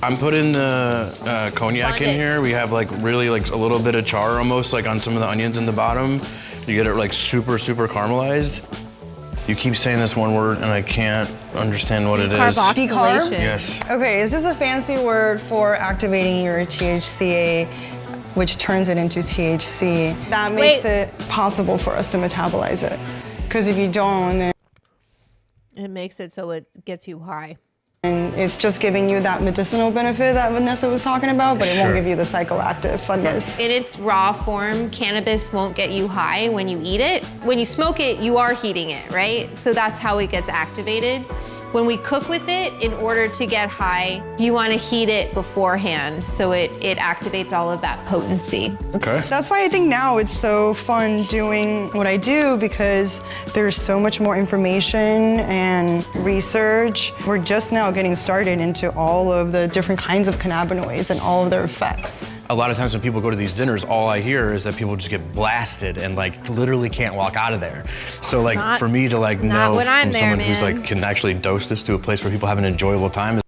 I'm putting the cognac in here. We have like really like a little bit of char almost like on some of the onions in the bottom. You get it like super, super caramelized. You keep saying this one word and I can't understand what it is. Decarb? Yes. Okay, it's just a fancy word for activating your THCA, which turns it into THC. That makes it possible for us to metabolize it. Because if you don't, then it makes it so it gets you high. And it's just giving you that medicinal benefit that Vanessa was talking about, but it won't give you the psychoactive funness. In its raw form, cannabis won't get you high when you eat it. When you smoke it, you are heating it, right? So that's how it gets activated. When we cook with it, in order to get high, you want to heat it beforehand so it activates all of that potency. Okay. That's why I think now it's so fun doing what I do because there's so much more information and research. We're just now getting started into all of the different kinds of cannabinoids and all of their effects. A lot of times when people go to these dinners, all I hear is that people just get blasted and like literally can't walk out of there. So like for me to like know from someone who's like can actually dose this to a place where people have an enjoyable time.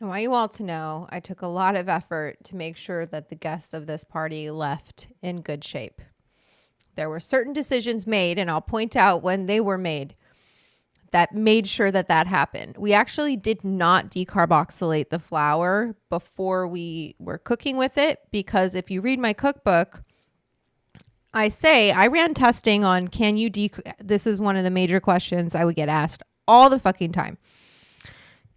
I want you all to know I took a lot of effort to make sure that the guests of this party left in good shape. There were certain decisions made, and I'll point out when they were made, that made sure that that happened. We actually did not decarboxylate the flour before we were cooking with it because if you read my cookbook, I ran testing on this is one of the major questions I would get asked all the fucking time.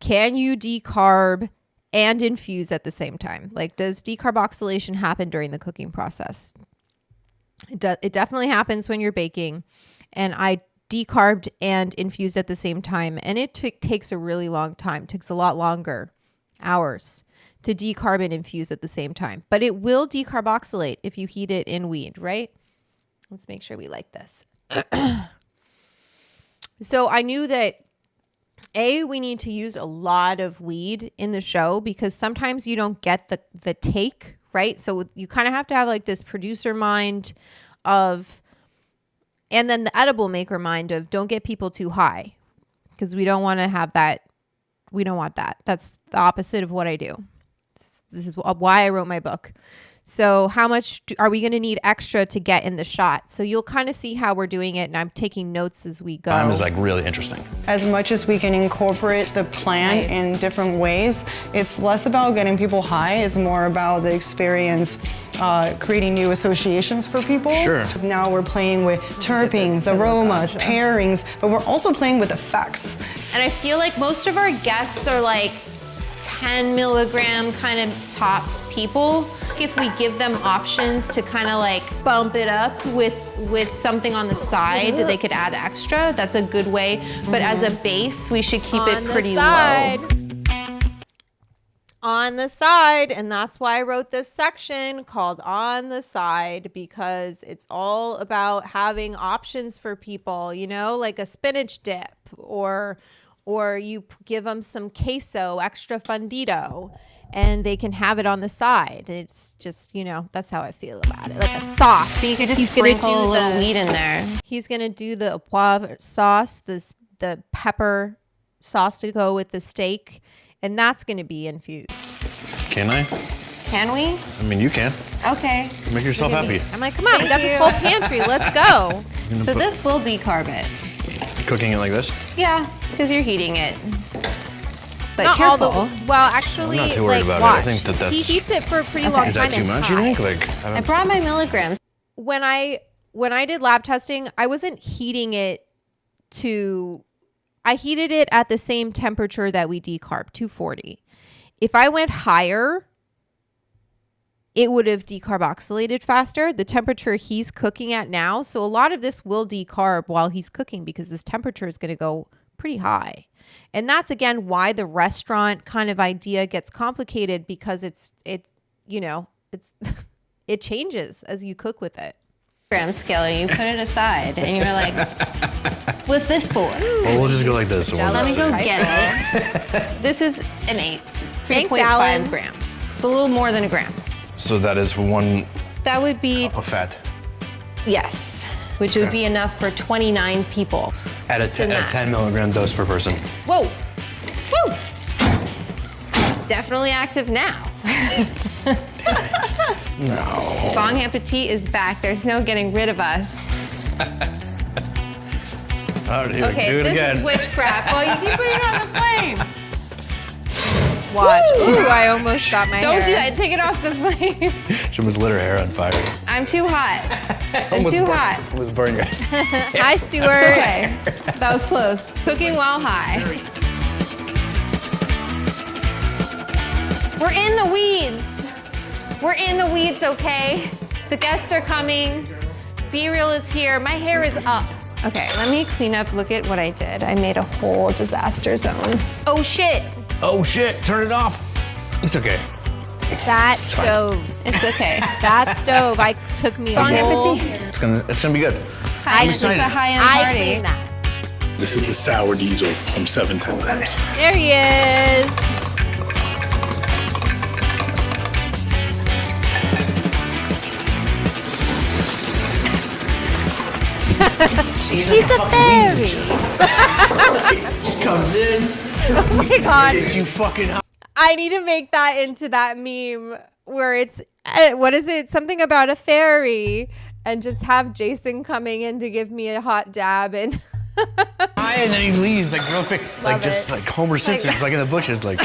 Can you decarb and infuse at the same time? Like, does decarboxylation happen during the cooking process? It definitely happens when you're baking, and I decarbed and infused at the same time, and it takes a really long time. It takes a lot longer, hours, to decarb and infuse at the same time. But it will decarboxylate if you heat it in weed, right? Let's make sure we like this. So I knew that we need to use a lot of weed in the show because sometimes you don't get the take, right? So you kind of have to have like this producer mind of, and then the edible maker mind of don't get people too high because we don't want to have that. We don't want that. That's the opposite of what I do. This is why I wrote my book. So how much are we going to need extra to get in the shot? So you'll kind of see how we're doing it, and I'm taking notes as we go. Time is like really interesting. As much as we can incorporate the plant in different ways, it's less about getting people high, it's more about the experience, creating new associations for people. Sure. Because now we're playing with terpenes, aromas, pairings, but we're also playing with effects. And I feel like most of our guests are like 10 milligram kind of tops people. If we give them options to kind of like bump it up with something on the side that they could add extra, that's a good way. But as a base, we should keep it pretty low. On the side, and that's why I wrote this section called On the Side, because it's all about having options for people, you know, like a spinach dip or you give them some queso, extra fundido, and they can have it on the side. It's just, you know, that's how I feel about it. Like a sauce. So you could just sprinkle a little weed in there. He's going to do the poivre sauce, the pepper sauce to go with the steak, and that's going to be infused. Can I? Can we? I mean, you can. Okay. Make yourself happy. I'm like, come on, we got this whole pantry. Let's go. So this will decarb it. cooking it like this? Yeah, because you're heating it. But Not careful. all the, well, actually, I'm not too worried like, about watch. it. I think that's. He heats it for a pretty long time. Is that too and much? You high. think? Like, I brought my milligrams. When I did lab testing, I wasn't heating it to. I heated it at the same temperature that we decarb, 240. If I went higher, it would have decarboxylated faster. The temperature he's cooking at now, so a lot of this will decarb while he's cooking because this temperature is going to go pretty high. And that's again why the restaurant kind of idea gets complicated, because it changes as you cook with it. Gram scale, and you put it aside, and you're like, "What's this for?" well, we'll just go like this. Let me go get it. This is an eighth, 3.5 grams. It's a little more than a gram. So that is 1 That would be cup of fat yes, which would be enough for 29 people. at a 10 milligram dose per person. Whoa, whoa! Definitely active now. No. Bong Appetit is back. There's no getting rid of us. Oh, do Okay, it this again. is witchcraft. Well, you keep putting it on the flame. Watch. Ooh, I almost got my Don't hair. do that. Take it off the flame. She almost lit her hair on fire. I'm too hot. I'm too hot. Almost burned your Hi, Stuart. Okay, that was close. Cooking while high. We're in the weeds. We're in the weeds, okay? The guests are coming. Be Real is here. My hair is up. Okay, let me clean up. Look at what I did. I made a whole disaster zone. Oh shit. Oh shit, turn it off. It's okay. That stove. It's okay. That stove. I took me Bong a whole. Appetit. It's gonna be good. Hi, I'm it's a excited. high-end I party. cleaned that. This is the sour diesel from 710 grams. There he is. She's a fairy. Just comes in. Oh my god. Did you fucking? I need to make that into that meme where it's what is it? Something about a fairy, and just have Jason coming in to give me a hot dab and. And then he leaves like real quick, like Love just it. like Homer Simpson, like in the bushes, like.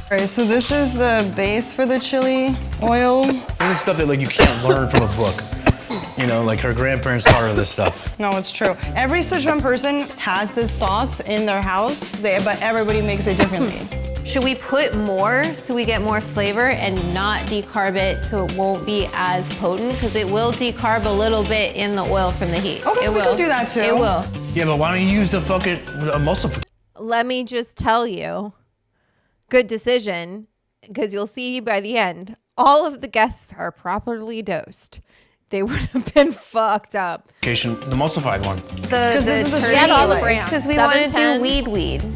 All right, so this is the base for the chili oil. This is stuff that like you can't learn from a book. You know, like her grandparents taught her this stuff. No, it's true. Every Sichuan person has this sauce in their house, but everybody makes it differently. Should we put more so we get more flavor and not decarb it so it won't be as potent? Because it will decarb a little bit in the oil from the heat. Okay, it we will. can do that too. It will. Yeah, but why don't you use the fucking emulsifier? Let me just tell you, good decision, because you'll see by the end, all of the guests are properly dosed. They would have been fucked up. The emulsified one. Because this is the Get shady all the way. brands. Because we want to do 710. weed.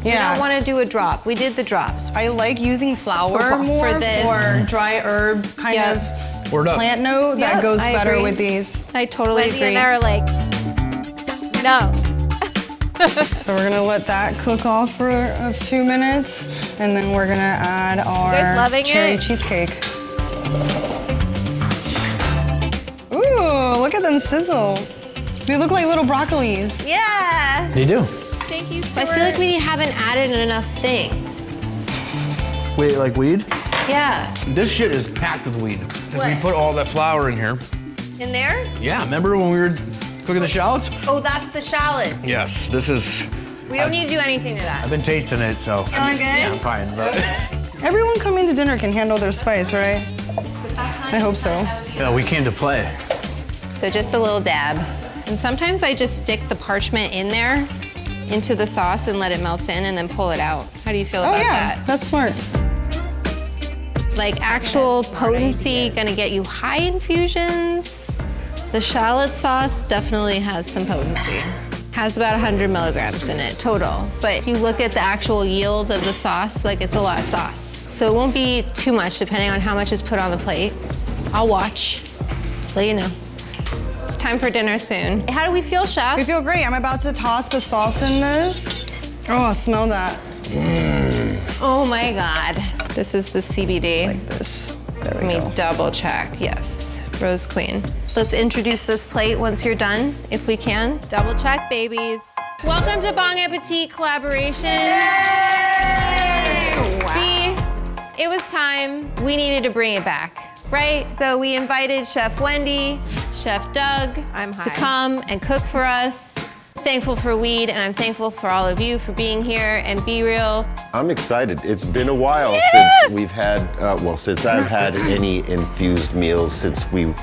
We Yeah. don't want to do a drop. We did the drops. I like using flour more for this. or dry herb kind Yep. of Word up. plant note that Yep, goes I better agree. with these. I totally Wendy agree. and I are like, no. So we're gonna let that cook off for a few minutes, and then we're gonna add guys our loving cherry it? cheesecake. Ooh, look at them sizzle. They look like little broccolis. Yeah. They do. Thank you, I feel like we haven't added enough things. Wait, like weed? Yeah. This shit is packed with weed. If we What? put all that flour in here. In there? Yeah, remember when we were cooking the shallots? Oh, that's the shallots. Yes, this is. We don't need to do anything to that. I've been tasting it, so. Feeling good? Yeah, I'm fine. But Everyone coming to dinner can handle their spice, right? I hope so. yeah, we came to play. So just a little dab. And sometimes I just stick the parchment in there into the sauce and let it melt in and then pull it out. How do you feel Oh about yeah, that? that's smart. Like actual potency, gonna get you high infusions. The shallot sauce definitely has some potency. Has about 100 milligrams in it total. But if you look at the actual yield of the sauce, like it's a lot of sauce. So it won't be too much depending on how much is put on the plate. I'll watch, let you know. It's time for dinner soon. How do we feel, chef? We feel great. I'm about to toss the sauce in this. Oh, smell that. Oh my God. This is the CBD. Like this. There Let we me go. double check. Yes, Rose Queen. Let's introduce this plate once you're done, if we can. Double check, babies. Welcome to Bong Appetit collaboration. Wow. It was time. We needed to bring it back, right? So we invited Chef Wendy, Chef Doug to come and cook for us. Thankful for weed, and I'm thankful for all of you for being here and Be Real. I'm excited. It's been a while since we've had, since I've had any infused meals since we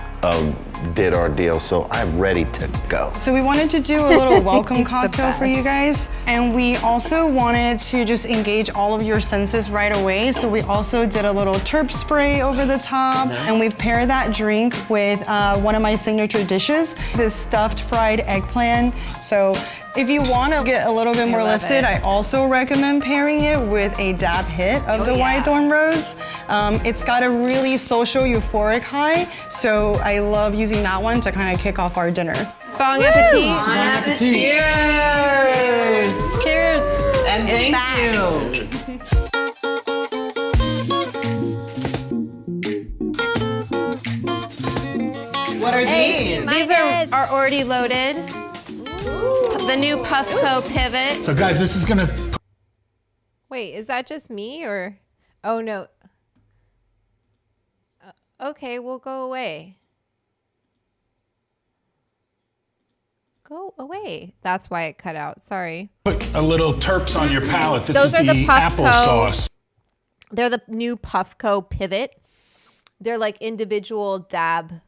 did our deal, so I'm ready to go. So we wanted to do a little welcome cocktail for you guys, and we also wanted to just engage all of your senses right away, so we also did a little terp spray over the top, and we've paired that drink with one of my signature dishes, this stuffed fried eggplant. So if you want to get a little bit more lifted, I also recommend pairing it with a dab hit of the white thorn rose. It's got a really social, euphoric high, so I love using that one to kind of kick off our dinner. Bong Appetit. Bon appetit. Cheers. Cheers. And thank you. What are these? These are already loaded. The new Puffco Pivot. So guys, this is gonna... Wait, is that just me or? Oh no. Okay, we'll go away. Go away. That's why it cut out. Sorry. Put a little terps on your palate. This Those is are the apple Puffco. sauce. They're the new Puffco Pivot. They're like individual dab,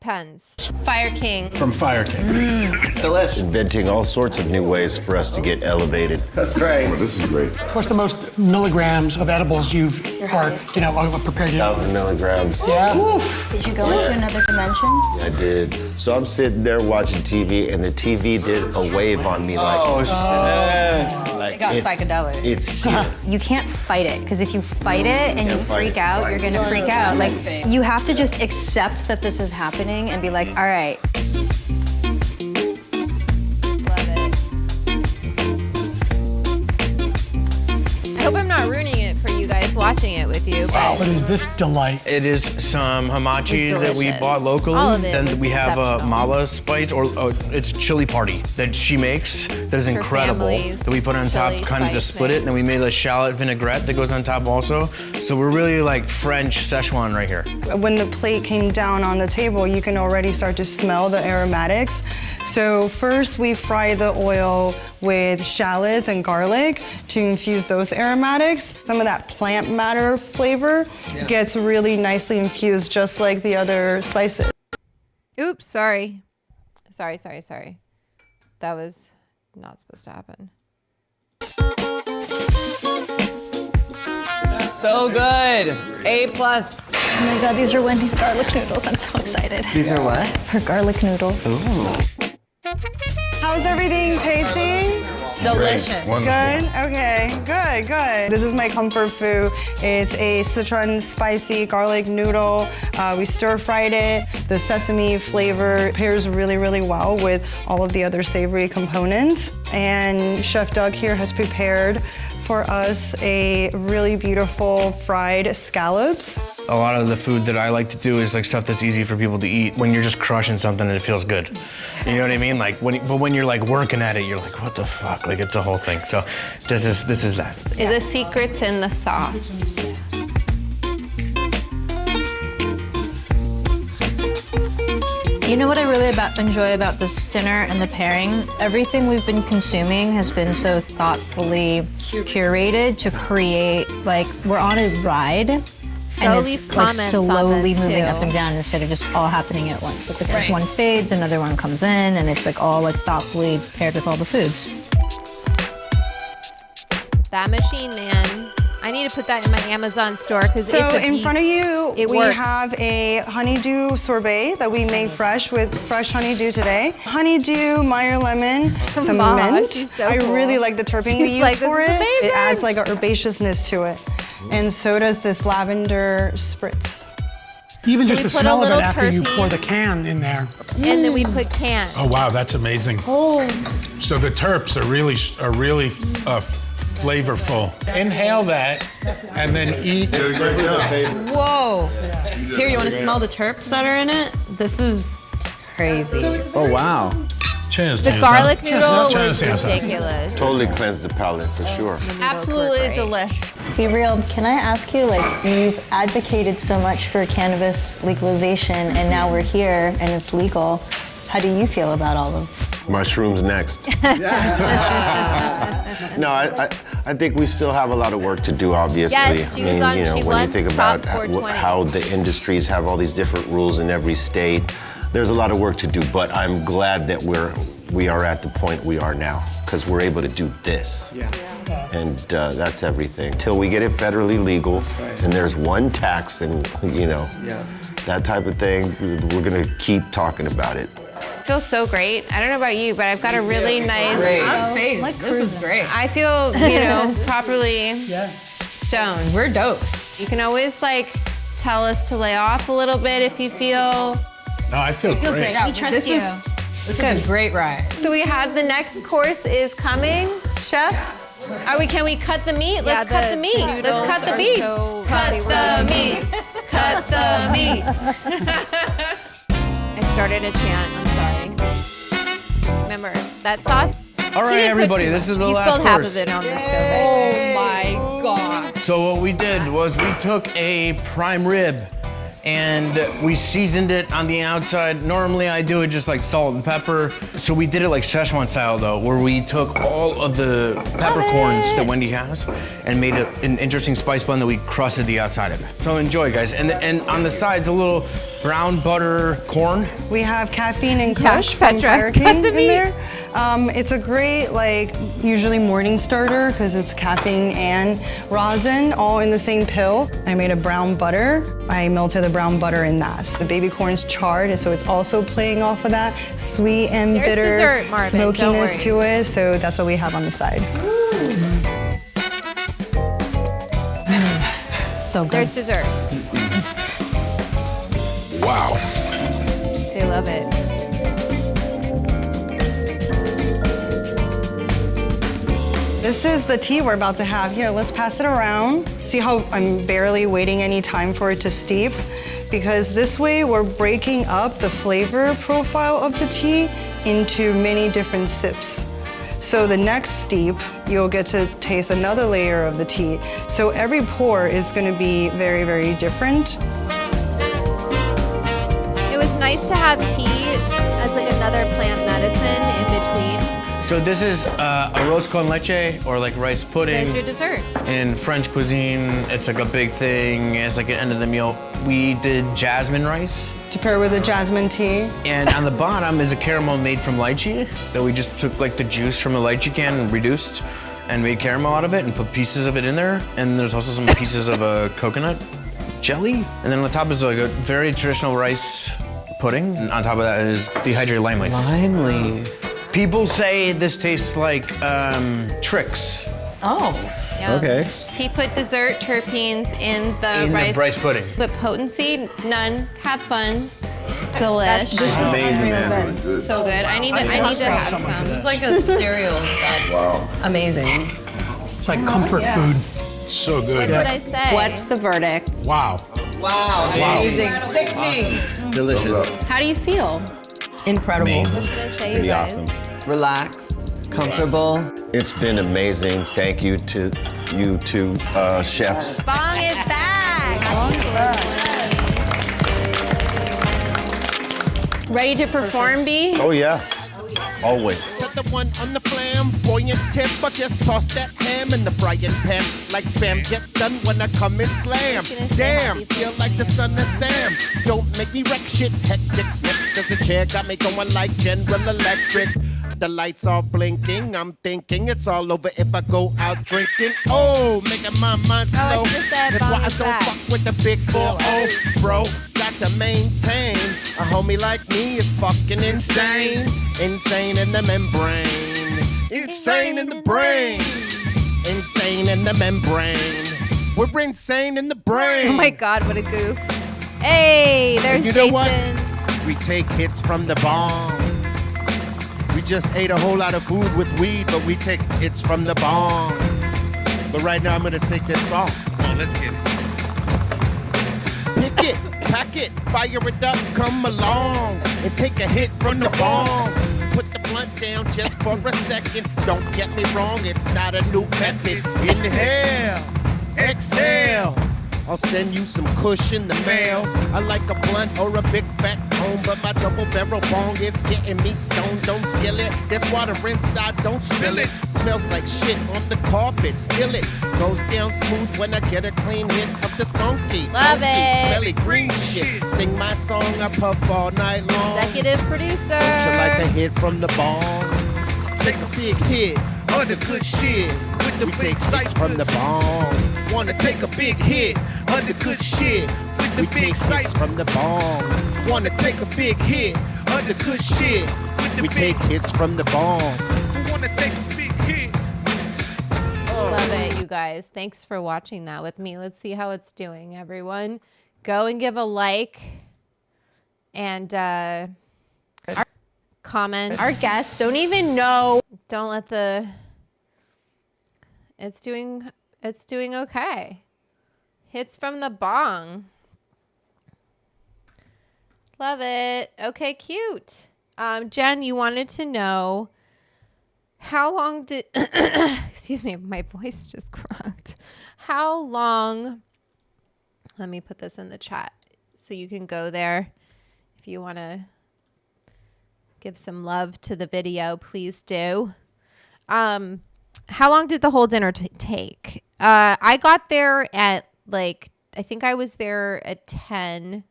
pens. Fire King. From Fire King. It's delicious. Inventing all sorts of new ways for us to get elevated. That's right. This is great. What's the most milligrams of edibles you've prepared? 1,000 milligrams. Yeah. Did you go into another dimension? I did. So I'm sitting there watching TV, and the TV did a wave on me like, It got psychedelic. It's here. You can't fight it, because if you fight it and you freak out, you're gonna freak out. Like, you have to just accept that this is happening and be like, all right. Love it. I hope I'm not ruining it for you guys watching it with you. But What is this delight? It is some hamachi It's that we delicious. bought locally. All of it Then was we have a exceptional. mala spice, or it's chili party that she makes that is Her incredible. family's That we put on top, chili kind of to spice split it. mix. And then we made a shallot vinaigrette that goes on top also. So we're really like French Szechuan right here. When the plate came down on the table, you can already start to smell the aromatics. So first we fry the oil with shallots and garlic to infuse those aromatics. Some of that plant matter flavor gets really nicely infused, just like the other spices. oops, sorry. Sorry. That was not supposed to happen. So good. A+. Oh my God, these are Wendy's garlic noodles. I'm so excited. These are what? Her garlic noodles. How's everything tasting? Delicious. Good? Okay, good. This is my comfort food. It's a Sichuan spicy garlic noodle. We stir-fried it. The sesame flavor pairs really, really well with all of the other savory components. And Chef Doug here has prepared for us a really beautiful fried scallops. A lot of the food that I like to do is like stuff that's easy for people to eat when you're just crushing something and it feels good. You know what I mean? Like when you're like working at it, you're like, what the fuck? Like it's a whole thing. So this is that. The secret's in the sauce. You know what I really enjoy about this dinner and the pairing? Everything we've been consuming has been so thoughtfully curated to create, like, we're on a ride. And it's leave like comments on slowly this, moving too. up and down instead of just all happening at once. So it's like as one fades, another one comes in, and it's like all like thoughtfully paired with all the foods. That machine, man. I need to put that in my Amazon store because So it's a in front of beast. you, It we works. have a honeydew sorbet that we make fresh with fresh honeydew today. Honeydew, Meyer lemon, some Mom, mint. she's so I cool. really like the terpene we She's use like, "This for is it. amazing." It adds like a herbaceousness to it. And so does this lavender spritz. Even just we the put a smell of it little after you terpene. pour the can in there. And then we put cans. Oh wow, that's amazing. Oh. So the terps are really flavorful. Inhale that and then eat. Whoa. Here, you want to smell the terps that are in it? This is crazy. Oh, wow. The garlic noodle was ridiculous. Totally cleansed the palate for sure. Absolutely delish. Be real, can I ask you, like, you've advocated so much for cannabis legalization, and now we're here and it's legal. How do you feel about all of them? Mushrooms next. No, I think we still have a lot of work to do, obviously. Yes, she was on, she when won you think Top about 420. how the industries have all these different rules in every state, there's a lot of work to do, but I'm glad that we are at the point we are now, because we're able to do this. Yeah. And that's everything. Till we get it federally legal, and there's one tax and, that type of thing, we're gonna keep talking about it. Feels so great. I don't know about you, but I've got a really nice. I'm phased. This is great. I feel, properly stoned. We're dosed. You can always tell us to lay off a little bit if you feel. No, I feel great. Yeah, We trust you. This is a great ride. So we have the next course is coming, chef. Can we cut the meat? Let's cut the meat. Let's cut the meat. Cut the meat. Cut the meat. I started a chant. I'm sorry. Remember that sauce? All right, everybody, this is the last He spilled half course. of it on this stove. Oh my God. So what we did was we took a prime rib and we seasoned it on the outside. Normally I do it just like salt and pepper. So we did it like Szechuan style though, where we took all of the peppercorns that Wendy has and made an interesting spice bun that we crusted the outside of it. So enjoy, guys. And on the sides, a little brown butter corn. We have caffeine and kush from Fire King in there. It's a great, usually morning starter because it's caffeine and rosin all in the same pill. I made a brown butter. I melted the brown butter in that. The baby corn's charred, and so it's also playing off of that sweet and There's bitter dessert, Marvin, don't smokiness worry. to it. So that's what we have on the side. So good. There's dessert. Wow. They love it. This is the tea we're about to have. Here, let's pass it around. See how I'm barely waiting any time for it to steep? Because this way we're breaking up the flavor profile of the tea into many different sips. So the next steep, you'll get to taste another layer of the tea. So every pour is gonna be very, very different. It was nice to have tea as another plant medicine in between. So this is arroz con leche, or rice pudding. There's your dessert. In French cuisine, it's a big thing. It's an end of the meal. We did jasmine rice. To pair with the jasmine tea. And on the bottom is a caramel made from lychee that we just took the juice from a lychee can and reduced and made caramel out of it and put pieces of it in there. And there's also some pieces of a coconut jelly. And then on the top is a very traditional rice pudding. And on top of that is dehydrated lime leaf. Lime leaf. People say this tastes like Trix. Oh. Yeah. Okay. Tea put dessert terpenes in the rice pudding. But potency, none. Have fun. Delish. Amazing, man. So good. I need to have some. It's like a cereal that's amazing. It's like comfort food. So good. What did I say? What's the verdict? Wow. Wow, amazing. Sickening. Delicious. How do you feel? Incredible. What did I say, you Pretty guys? awesome. Relaxed, comfortable. It's been amazing. Thank you to you two chefs. Bong is back. Ready to perform, B? Oh yeah, always. Put the one on the flamboyant tip, but just toss that ham in the frying pan. Like spam, get done when I come and slam. Damn, feel like the son of Sam. Don't make me wreck shit, hectic next, cause the chair got me going like General Electric. The lights are blinking, I'm thinking it's all over if I go out drinking. Oh, making my mind slow. That's why I don't fuck with the big 4-0, bro. Got to maintain. A homie like me is fucking insane. Insane in the membrane. Insane in the brain. Insane in the membrane. We're insane in the brain. Oh my God, what a goof. Hey, there's You know Jason. what? We take hits from the bomb. We just ate a whole lot of food with weed, but we take hits from the bomb. But right now I'm gonna sing this song. Come on, let's get it. Pick it, pack it, fire it up, come along and take a hit from the bong. Put the blunt down just for a second. Don't get me wrong, it's not a new method. Inhale, exhale. I'll send you some kush in the mail. I like a blunt or a big fat cone, but my double barrel bong is getting me stoned. Don't skill it. There's water inside, don't spill it. Smells like shit on the carpet. Still it goes down smooth when I get a clean hit of the skunky. Love it. Smelly green shit. Sing my song, I puff all night long. Executive producer. Don't you like a hit from the bong? Take a big hit of the good shit. We take hits from the bong. Wanna take a big hit of the good shit. We take hits from the bong. Wanna take a big hit of the good shit. We take hits from the bong. Wanna take a big hit. Love it, you guys. Thanks for watching that with me. Let's see how it's doing, everyone. Go and give a like and comment. Our guests don't even know. Don't let the... It's doing okay. Hits from the bong. Love it. Okay, cute. Jen, you wanted to know how long did excuse me, my voice just cracked. How long, let me put this in the chat so you can go there if you want to give some love to the video, please do. How long did the whole dinner take? I got there at like, I think I was there at 10.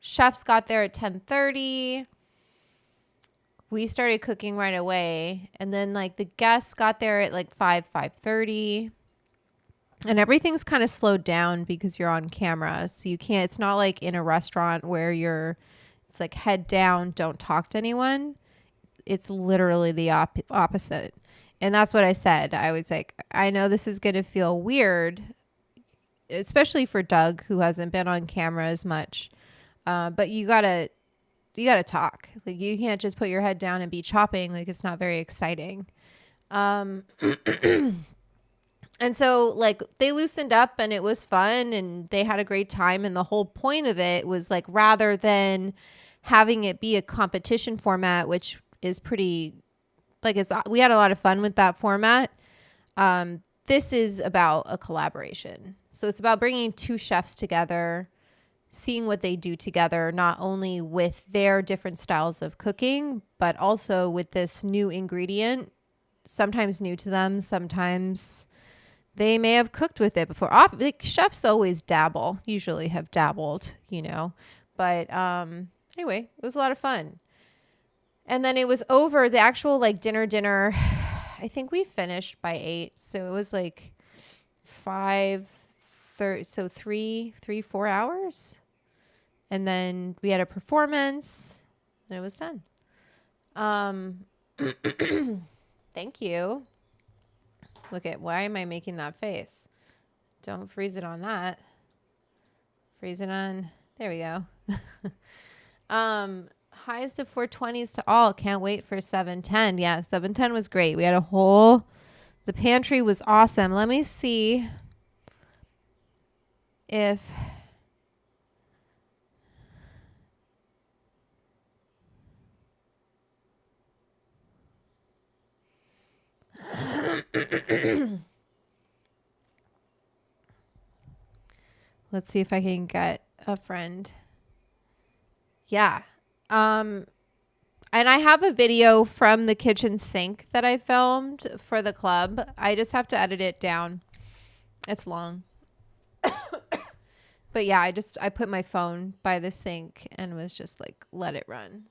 Chefs got there at 10:30. We started cooking right away. And then like the guests got there at like 5:30. And everything's kind of slowed down because you're on camera. So you can't, it's not like in a restaurant where it's like head down, don't talk to anyone. It's literally the opposite. And that's what I said. I was like, I know this is going to feel weird, especially for Doug, who hasn't been on camera as much. But you gotta talk. Like, you can't just put your head down and be chopping. Like, it's not very exciting. And so like they loosened up and it was fun and they had a great time. And the whole point of it was like, rather than having it be a competition format, which is pretty, like, we had a lot of fun with that format. This is about a collaboration. So it's about bringing two chefs together, seeing what they do together, not only with their different styles of cooking, but also with this new ingredient, sometimes new to them, sometimes they may have cooked with it before. Like, chefs always dabble, usually have dabbled, you know. But anyway, it was a lot of fun. And then it was over, the actual like dinner. I think we finished by 8. So it was like 5:30, so 4 hours. And then we had a performance and it was done. Thank you. Look at, why am I making that face? Don't freeze it on that. Freeze it on, there we go. Highest of 420s to all. Can't wait for 710. Yeah, 710 was great. We had the pantry was awesome. Let me see if let's see if I can get a friend. Yeah. And I have a video from the kitchen sink that I filmed for the club. I just have to edit it down. It's long. But yeah, I put my phone by the sink and was just like, let it run.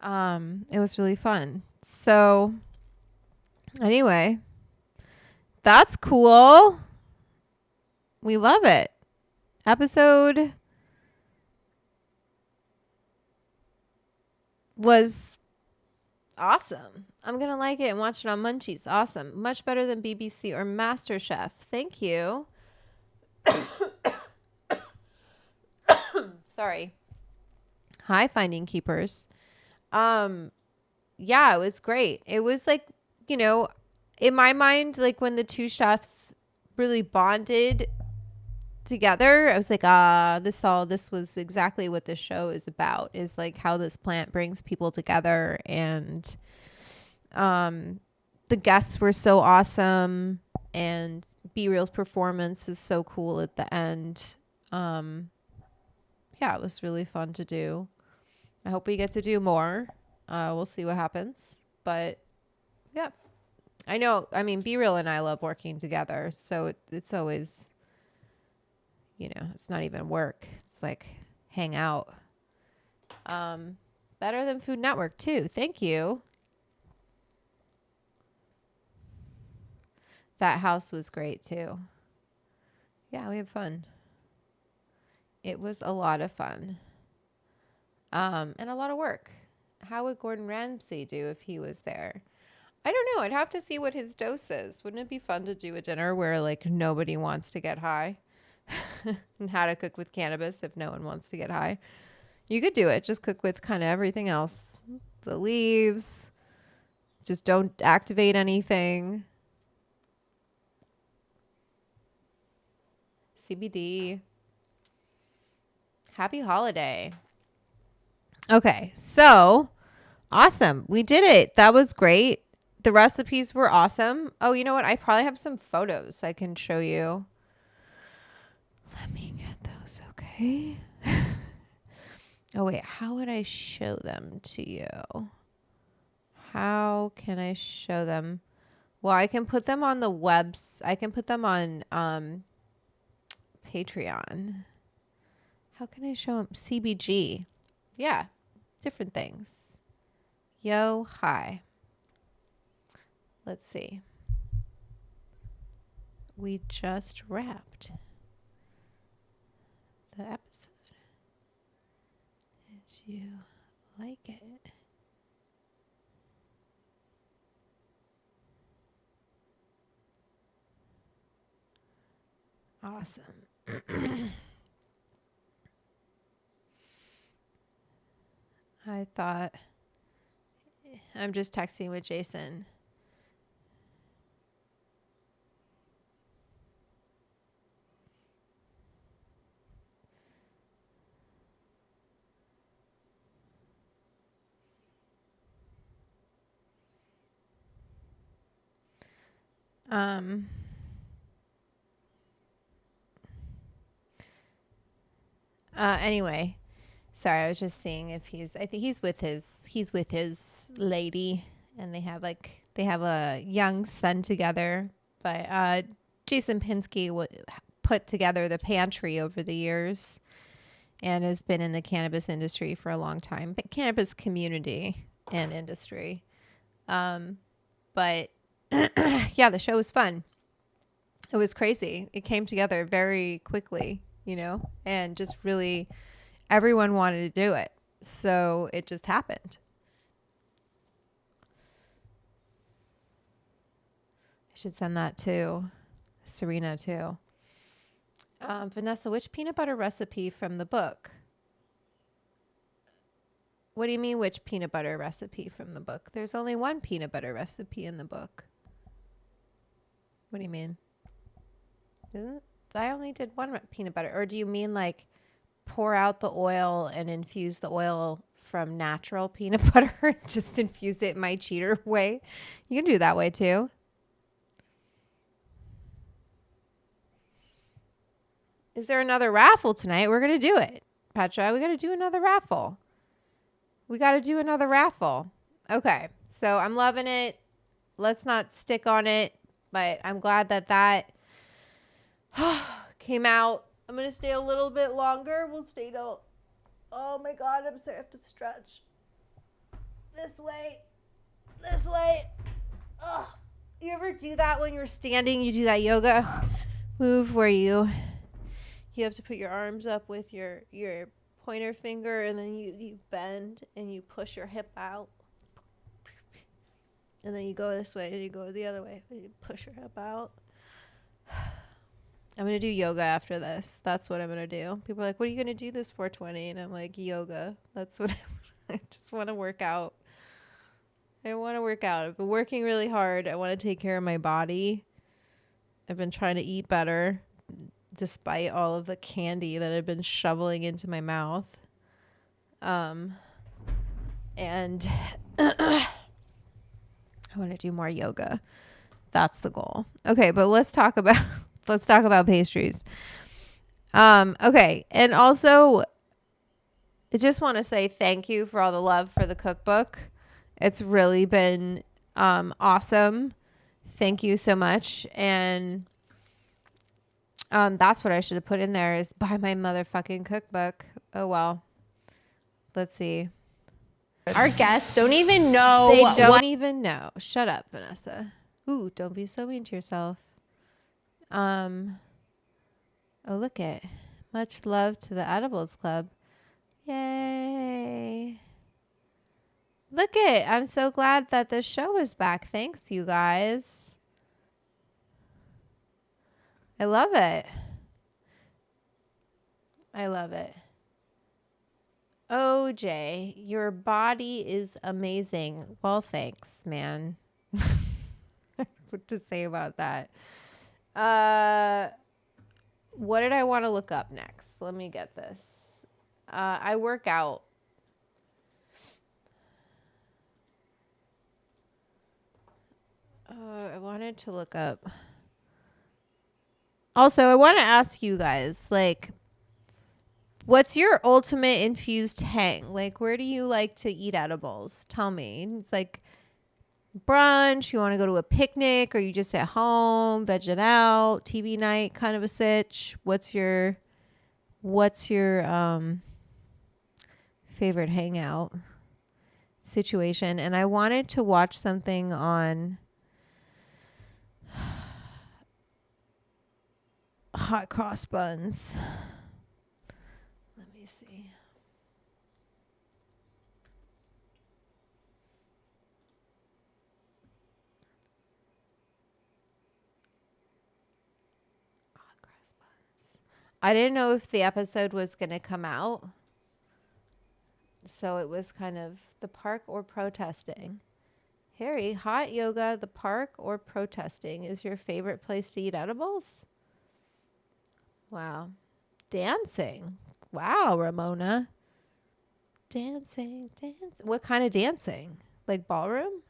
It was really fun. So anyway, that's cool. We love it. Episode was awesome. I'm going to like it and watch it on Munchies. Awesome. Much better than BBC or MasterChef. Thank you. Sorry. Hi, Finding Keepers. Yeah, it was great. It was like you know, in my mind, like when the two chefs really bonded together, I was like, this was exactly what this show is about, is like how this plant brings people together. And the guests were so awesome, and Be Real's performance is so cool at the end. Yeah, it was really fun to do. I hope we get to do more. We'll see what happens. But yeah, I know. I mean, Be Real and I love working together. So it's always, you know, it's not even work. It's like hang out. Better than Food Network too. Thank you. That house was great too. Yeah, we had fun. It was a lot of fun. And a lot of work. How would Gordon Ramsay do if he was there? I don't know. I'd have to see what his dose is. Wouldn't it be fun to do a dinner where like nobody wants to get high? And how to cook with cannabis if no one wants to get high? You could do it. Just cook with kind of everything else. The leaves. Just don't activate anything. CBD. Happy holiday. Okay, so awesome. We did it. That was great. The recipes were awesome. Oh, you know what? I probably have some photos I can show you. Let me get those, okay? Oh, wait. How would I show them to you? How can I show them? Well, I can put them on the webs. I can put them on Patreon. How can I show them? CBG. Yeah, different things. Yo, hi. Let's see. We just wrapped the episode. Did you like it? Awesome. I thought, I'm just texting with Jason. Anyway. Sorry, I was just seeing if I think he's with his lady, and they have a young son together. But Jason Pinsky put together the pantry over the years, and has been in the cannabis industry for a long time, but cannabis community and industry. But yeah, the show was fun. It was crazy. It came together very quickly, you know, and just really. Everyone wanted to do it, so it just happened. I should send that to Serena too. Vanessa, which peanut butter recipe from the book? What do you mean, which peanut butter recipe from the book? There's only one peanut butter recipe in the book. What do you mean? I only did one peanut butter. Or do you mean like pour out the oil and infuse the oil from natural peanut butter? Just infuse it my cheater way. You can do that way too. Is there another raffle tonight? We're going to do it. Petra, we got to do another raffle. Okay. So I'm loving it. Let's not stick on it, but I'm glad that came out. I'm going to stay a little bit longer. We'll stay till, oh my God, I'm sorry, I have to stretch. This way. Ugh. You ever do that when you're standing? You do that yoga move where you have to put your arms up with your pointer finger, and then you bend and you push your hip out. And then you go this way and you go the other way and you push your hip out. I'm going to do yoga after this. That's what I'm going to do. People are like, what are you going to do this 420? And I'm like, yoga. That's what I just want to work out. I want to work out. I've been working really hard. I want to take care of my body. I've been trying to eat better despite all of the candy that I've been shoveling into my mouth. And I want to do more yoga. That's the goal. Okay, but let's talk about pastries. Okay, and also I just want to say thank you for all the love for the cookbook. It's really been awesome. Thank you so much. And that's what I should have put in there is buy my motherfucking cookbook. Oh well. Let's see. Our guests don't even know. They don't even know. Shut up, Vanessa. Ooh, don't be so mean to yourself. Oh, look it. Much love to the Edibles Club. Yay. Look it. I'm so glad that the show is back. Thanks, you guys. I love it. I love it. OJ, your body is amazing. Well, thanks, man. What to say about that? What did I want to look up next? Let me get this. I work out. I wanted to look up. Also, I want to ask you guys, like, what's your ultimate infused hang? Like, where do you like to eat edibles? Tell me. It's like brunch, you want to go to a picnic, or you just at home, vegging out, TV night, kind of a sitch. What's your favorite hangout situation? And I wanted to watch something on hot cross buns. Let me see. Hot cross buns. I didn't know if the episode was going to come out. So it was kind of the park or protesting. Harry, hot yoga, the park or protesting is your favorite place to eat edibles? Wow. Dancing. Wow, Ramona. Dancing. What kind of dancing? Like ballroom?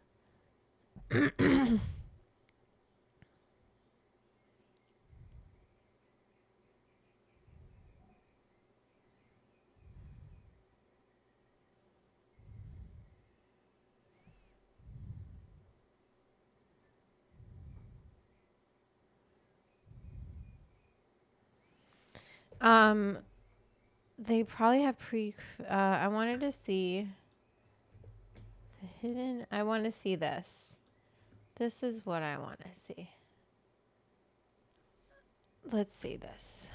They probably have I wanted to see the hidden. I want to see this. This is what I want to see. Let's see this.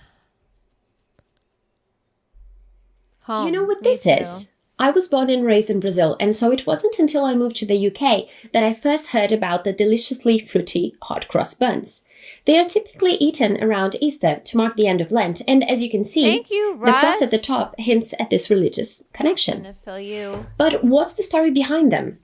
Do you know what this is? I was born and raised in Brazil, and so it wasn't until I moved to the UK that I first heard about the deliciously fruity hot cross buns. They are typically eaten around Easter to mark the end of Lent, and as you can see, the cross at the top hints at this religious connection. I'm gonna fill you. But what's the story behind them?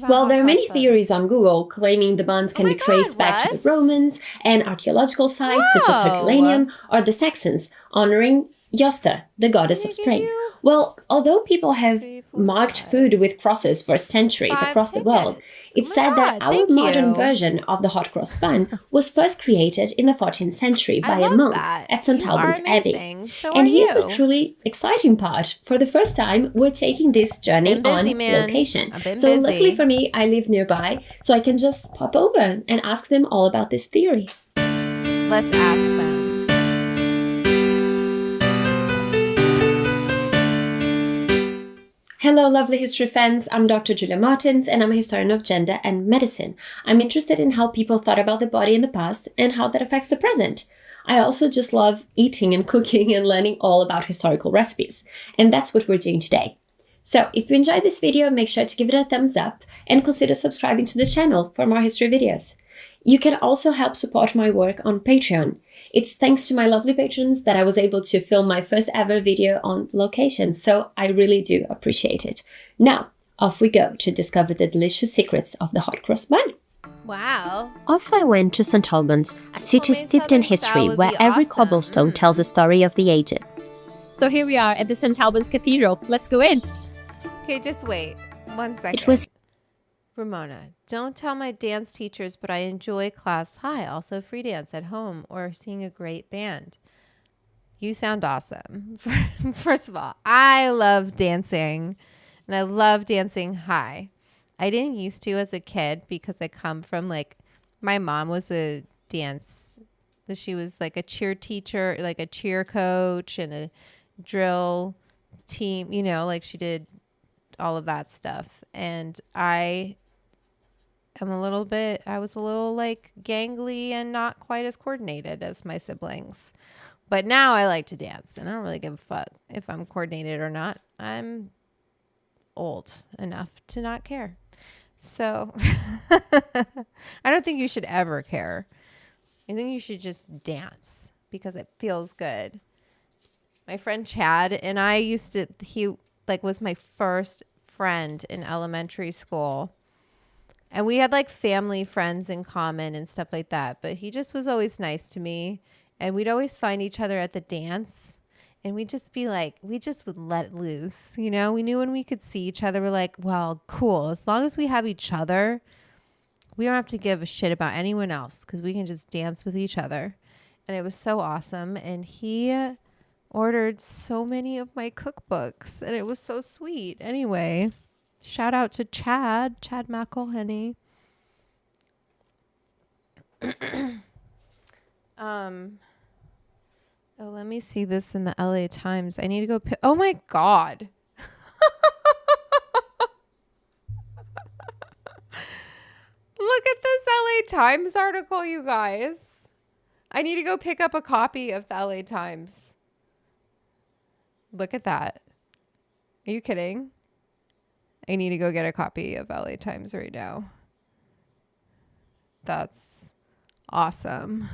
Well, there are many theories on Google claiming the buns can be traced back to the Romans and archaeological sites such as Herculaneum or the Saxons, honoring Josta, the goddess of spring. Well, although people have marked food with crosses for centuries across the world, it's said that our modern version of the hot cross bun was first created in the 14th century by a monk at St. Albans Abbey. And here's the truly exciting part. For the first time, we're taking this journey on location. So luckily for me, I live nearby, so I can just pop over and ask them all about this theory. Let's ask them. Hello, lovely history fans. I'm Dr. Julia Martins, and I'm a historian of gender and medicine. I'm interested in how people thought about the body in the past and how that affects the present. I also just love eating and cooking and learning all about historical recipes. And that's what we're doing today. So if you enjoyed this video, make sure to give it a thumbs up and consider subscribing to the channel for more history videos. You can also help support my work on Patreon. It's thanks to my lovely patrons that I was able to film my first ever video on location, so I really do appreciate it. Now, Off we go to discover the delicious secrets of the hot cross bun. Wow. Off I went to St. Albans, a city steeped in history where every cobblestone tells a story of the ages. So here we are at the St. Albans Cathedral. Let's go in. Okay, just wait 1 second. It was Ramona, don't tell my dance teachers, but I enjoy class high, also free dance at home or seeing a great band. You sound awesome. First of all, I love dancing, and I love dancing high. I didn't used to as a kid because I come from my mom was a dance. She was like a cheer teacher, like a cheer coach and a drill team, she did all of that stuff. And I was a little gangly and not quite as coordinated as my siblings. But now I like to dance and I don't really give a fuck if I'm coordinated or not. I'm old enough to not care. So I don't think you should ever care. I think you should just dance because it feels good. My friend Chad and I he was my first friend in elementary school. And we had family friends in common and stuff like that. But he just was always nice to me. And we'd always find each other at the dance. And we'd just be we just would let loose. We knew when we could see each other, we're like, well, cool. As long as we have each other, we don't have to give a shit about anyone else because we can just dance with each other. And it was so awesome. And he ordered so many of my cookbooks. And it was so sweet. Anyway, shout out to Chad McElhenney. Oh, let me see this in the LA Times. I need to go oh my God. Look at this LA Times article, you guys. I need to go pick up a copy of the LA Times. Look at that. Are you kidding? I need to go get a copy of LA Times right now. That's awesome.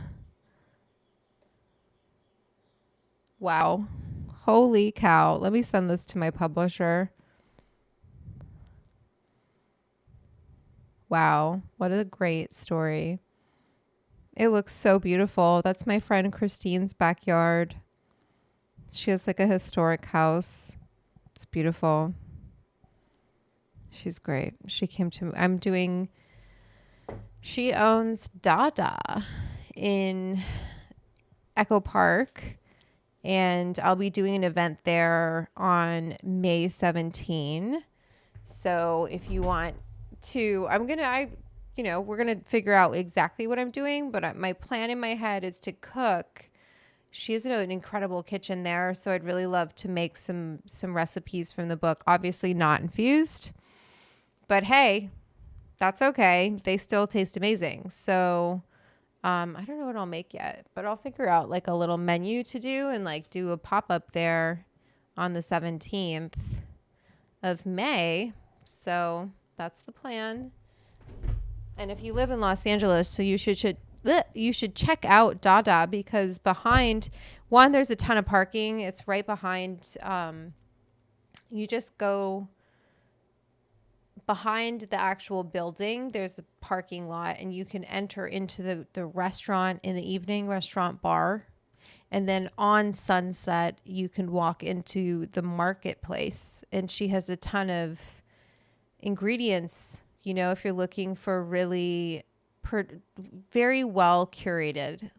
Wow. Holy cow. Let me send this to my publisher. Wow. What a great story. It looks so beautiful. That's my friend Christine's backyard. She has a historic house. It's beautiful. She's great. She came to she owns Dada in Echo Park. And I'll be doing an event there on May 17. So if you want to, we're going to figure out exactly what I'm doing. But my plan in my head is to cook. She has an incredible kitchen there. So I'd really love to make some recipes from the book. Obviously not infused. But hey, that's okay. They still taste amazing. So I don't know what I'll make yet, but I'll figure out a little menu to do and do a pop-up there on the 17th of May. So that's the plan. And if you live in Los Angeles, so you should check out Dada because there's a ton of parking. It's right behind, you just go behind the actual building. There's a parking lot and you can enter into the restaurant in the evening, restaurant bar. And then on Sunset, you can walk into the marketplace. And she has a ton of ingredients, if you're looking for really very well curated,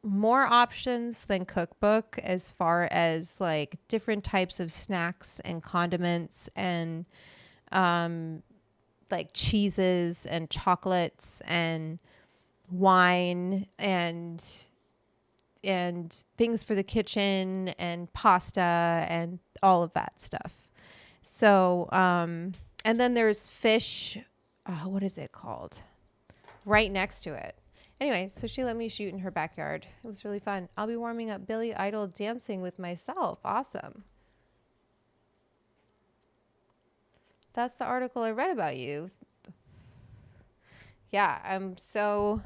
more options than Cookbook as far as different types of snacks and condiments and cheeses and chocolates and wine and things for the kitchen and pasta and all of that stuff. So, and then there's fish. What is it called? Right next to it. Anyway, so she let me shoot in her backyard. It was really fun. I'll be warming up Billy Idol dancing with myself. Awesome. That's the article I read about you. Yeah, I'm so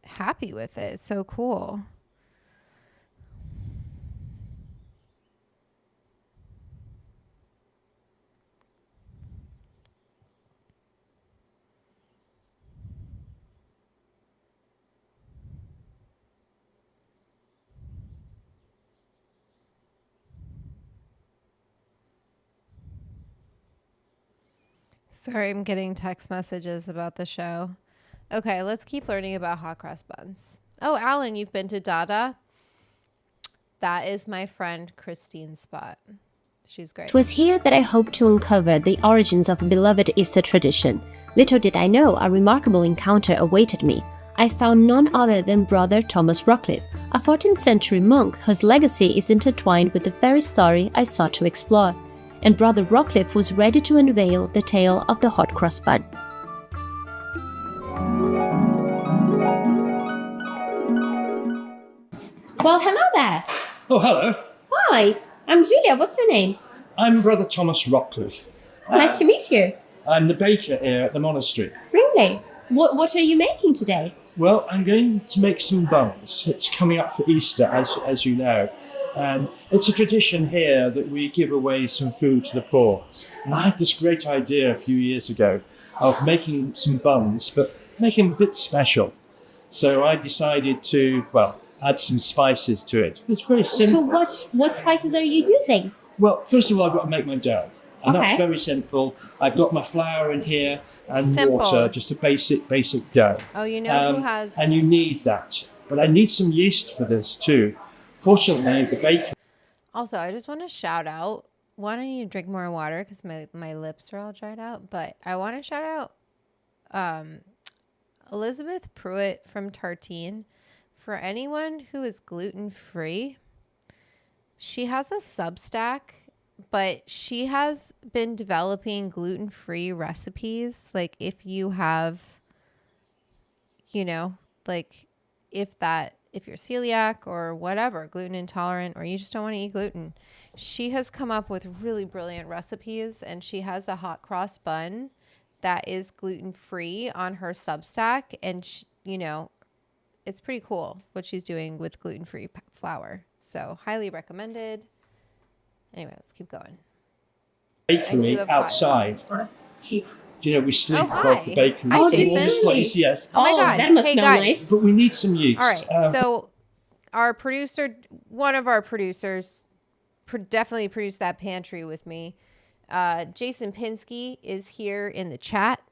happy with it. It's so cool. Sorry, I'm getting text messages about the show. Okay, let's keep learning about hot cross buns. Oh, Alan, you've been to Dada? That is my friend Christine's spot. She's great. It was here that I hoped to uncover the origins of a beloved Easter tradition. Little did I know a remarkable encounter awaited me. I found none other than Brother Thomas Rockcliffe, a 14th century monk whose legacy is intertwined with the very story I sought to explore. And Brother Rockcliffe was ready to unveil the tale of the hot cross bun. Well, hello there. Oh, hello. Hi, I'm Julia. What's your name? I'm Brother Thomas Rockcliffe. Nice to meet you. I'm the baker here at the monastery. Really? What are you making today? Well, I'm going to make some buns. It's coming up for Easter, as you know. And it's a tradition here that we give away some food to the poor. And I had this great idea a few years ago of making some buns, but making them a bit special. So I decided to, add some spices to it. It's very simple. So what spices are you using? Well, first of all, I've got to make my dough. And Okay. that's very simple. I've got my flour in here and Simple. water, just a basic dough. Oh, you know who has... And you need that. But I need some yeast for this too. Fortunately, the baker... Also, I just want to shout out. One, I need to drink more water because my lips are all dried out. But I want to shout out Elizabeth Pruitt from Tartine. For anyone who is gluten-free, she has a Substack, but she has been developing gluten-free recipes. Like if you have, like if you're celiac or whatever, gluten intolerant, or you just don't want to eat gluten, she has come up with really brilliant recipes, and she has a hot cross bun that is gluten-free on her Substack, and it's pretty cool what she's doing with gluten-free flour. So highly recommended. Anyway, let's keep going. Bakery outside. We sleep above the bakery. Hi, Jason. This place, yes. Oh my God. That must hey, smell guys. nice. But we need some yeast. All right. So our producer, one of our producers, definitely produced that pantry with me. Jason Pinsky is here in the chat.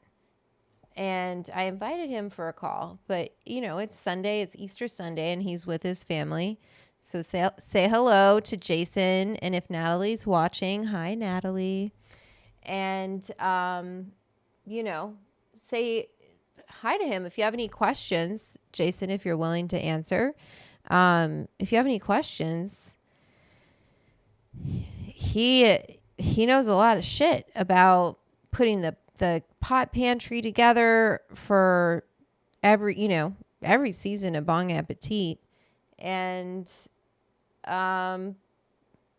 And I invited him for a call, but it's Sunday, it's Easter Sunday, and he's with his family. So say hello to Jason. And if Natalie's watching, hi, Natalie. And, say hi to him. If you have any questions, Jason, if you're willing to answer, if you have any questions, he knows a lot of shit about putting the pot pantry together for every season of Bong Appetit. And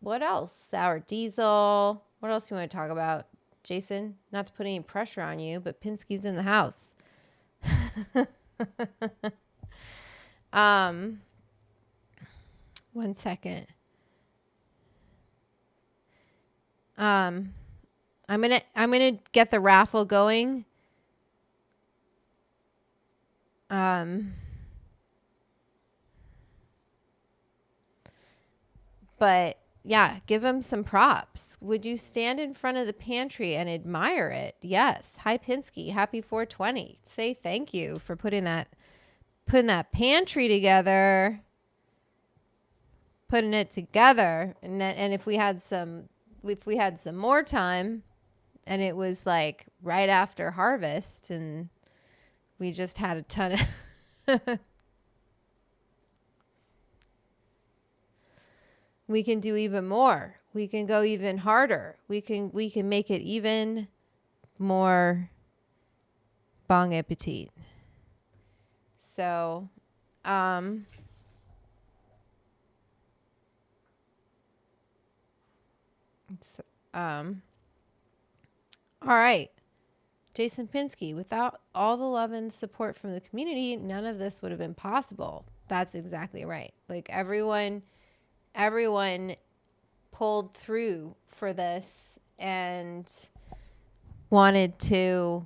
what else? Sour diesel. What else you want to talk about, Jason? Not to put any pressure on you, but Pinsky's in the house. One second. I'm gonna get the raffle going. But yeah, give him some props. Would you stand in front of the pantry and admire it? Yes. Hi, Pinsky. Happy 420. Say thank you for putting that pantry together. Putting it together, and if we had some more time, and it was like right after harvest, and we just had a ton of. We can do even more. We can go even harder. We can make it even more Bong Appetit. So, all right. Jason Pinsky, without all the love and support from the community, none of this would have been possible. That's exactly right. Like everyone pulled through for this and wanted to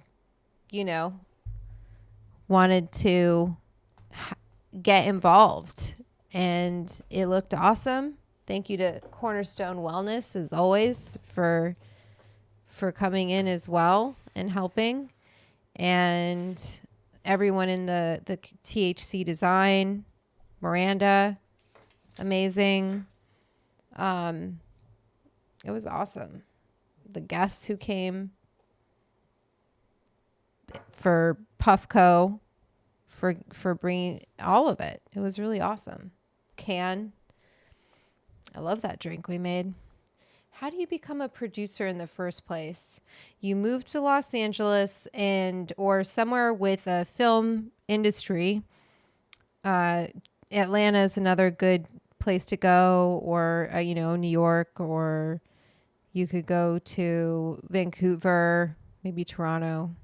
get involved, and it looked awesome. Thank you to Cornerstone Wellness as always for coming in as well and helping, and everyone in the THC design, Miranda, amazing. It was awesome. The guests who came for Puffco, for bringing all of it. It was really awesome. I love that drink we made. How do you become a producer in the first place? You move to Los Angeles or somewhere with a film industry. Atlanta is another good place to go, or New York, or you could go to Vancouver, maybe Toronto.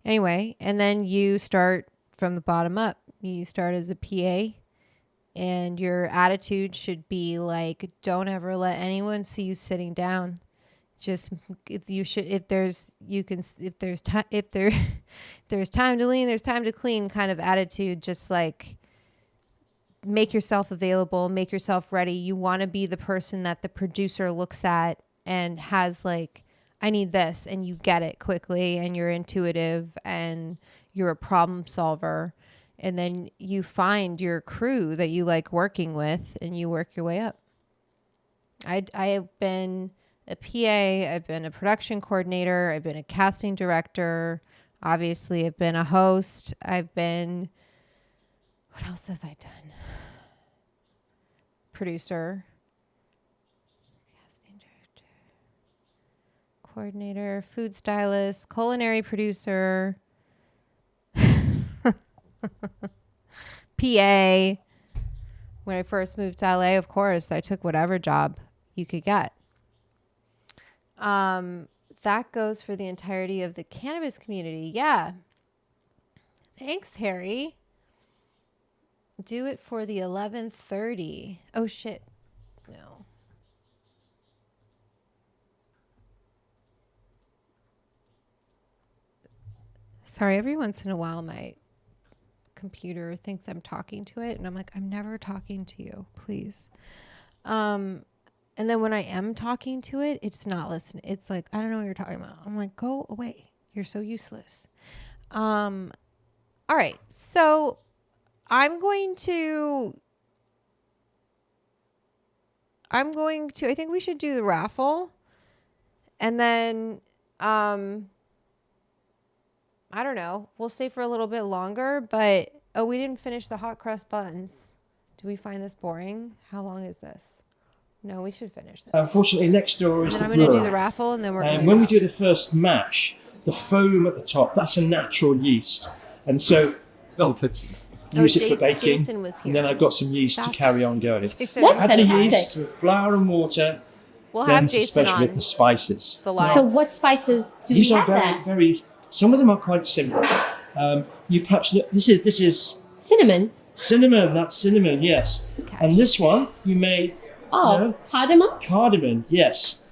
Anyway, and then you start from the bottom up. You start as a PA, and your attitude should be like, don't ever let anyone see you sitting down. Just if there's time to lean, there's time to clean kind of attitude. Just like make yourself available, make yourself ready. You want to be the person that the producer looks at and has like, I need this, and you get it quickly, and you're intuitive, and you're a problem solver. And then you find your crew that you like working with, and you work your way up. I have been a PA, I've been a production coordinator, I've been a casting director, obviously I've been a host, what else have I done? Producer, casting director, coordinator, food stylist, culinary producer, PA. When I first moved to LA, of course, I took whatever job you could get. That goes for the entirety of the cannabis community. Yeah. Thanks, Harry. Do it for the 11:30. Oh, shit. No. Sorry, every once in a while my computer thinks I'm talking to it, and I'm like, I'm never talking to you, please. And then when I am talking to it, it's not listening. It's like, I don't know what you're talking about. I'm like, go away. You're so useless. All right. So I think we should do the raffle. And then, I don't know. We'll stay for a little bit longer, but, we didn't finish the hot crust buns. Do we find this boring? How long is this? No, we should finish this. Unfortunately, next door is and the I'm going to brewer. do the raffle, and then we're going to when we do the first mash, the foam at the top, that's a natural yeast. And so, use it for baking. Jason was here. And then I've got some yeast to carry on going. Jason Add the yeast, flour and water, we'll then have Jason especially on the spices. the live. So what spices do These we are have very, there? very, some of them are quite simple. You perhaps, this is Cinnamon. cinnamon, that's cinnamon, yes. And this one, you may, cardamom? Cardamom, yes.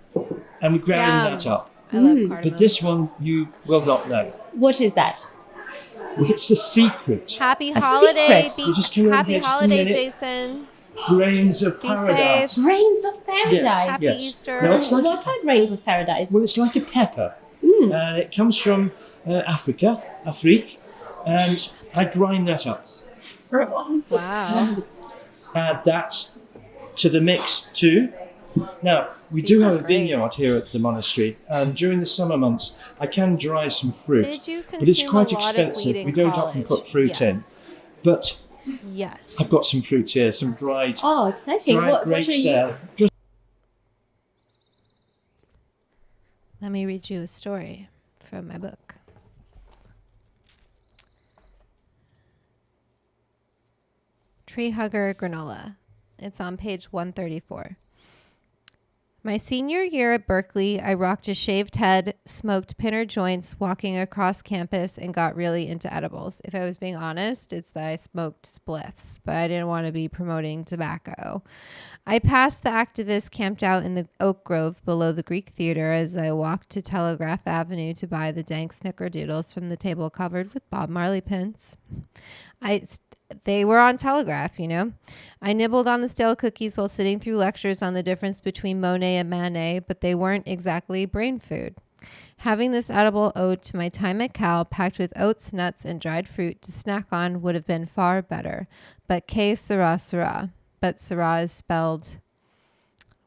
And we ground that up. I love cardamom. But this one, you will not know. What is that? It's the secret. Happy A holiday, secret. You just come over happy here just a holiday, minute. Jason. Grains of Be paradise. safe. Grains of paradise. Yes, Happy yes. Easter. No, it's like, What are grains of paradise? well, it's like a pepper. And it comes from Afrique. And I grind that up. Wow. Add that to the mix too. Now, we do have a vineyard here at the monastery, and during the summer months, I can dry some fruit. Did you but it's consume quite a lot of expensive. weed in We don't college? often put fruit in. Yes. But Yes. I've got some fruit here, some dried, Oh, exciting. dried What grapes are you there. Just Let me read you a story from my book. Tree Hugger Granola. It's on page 134. My senior year at Berkeley, I rocked a shaved head, smoked pinner joints, walking across campus, and got really into edibles. If I was being honest, it's that I smoked spliffs, but I didn't want to be promoting tobacco. I passed the activists camped out in the oak grove below the Greek Theater as I walked to Telegraph Avenue to buy the dank snickerdoodles from the table covered with Bob Marley pins. They were on Telegraph, you know. I nibbled on the stale cookies while sitting through lectures on the difference between Monet and Manet, but they weren't exactly brain food. Having this edible ode to my time at Cal, packed with oats, nuts, and dried fruit to snack on would have been far better. But que sera sera. But sera is spelled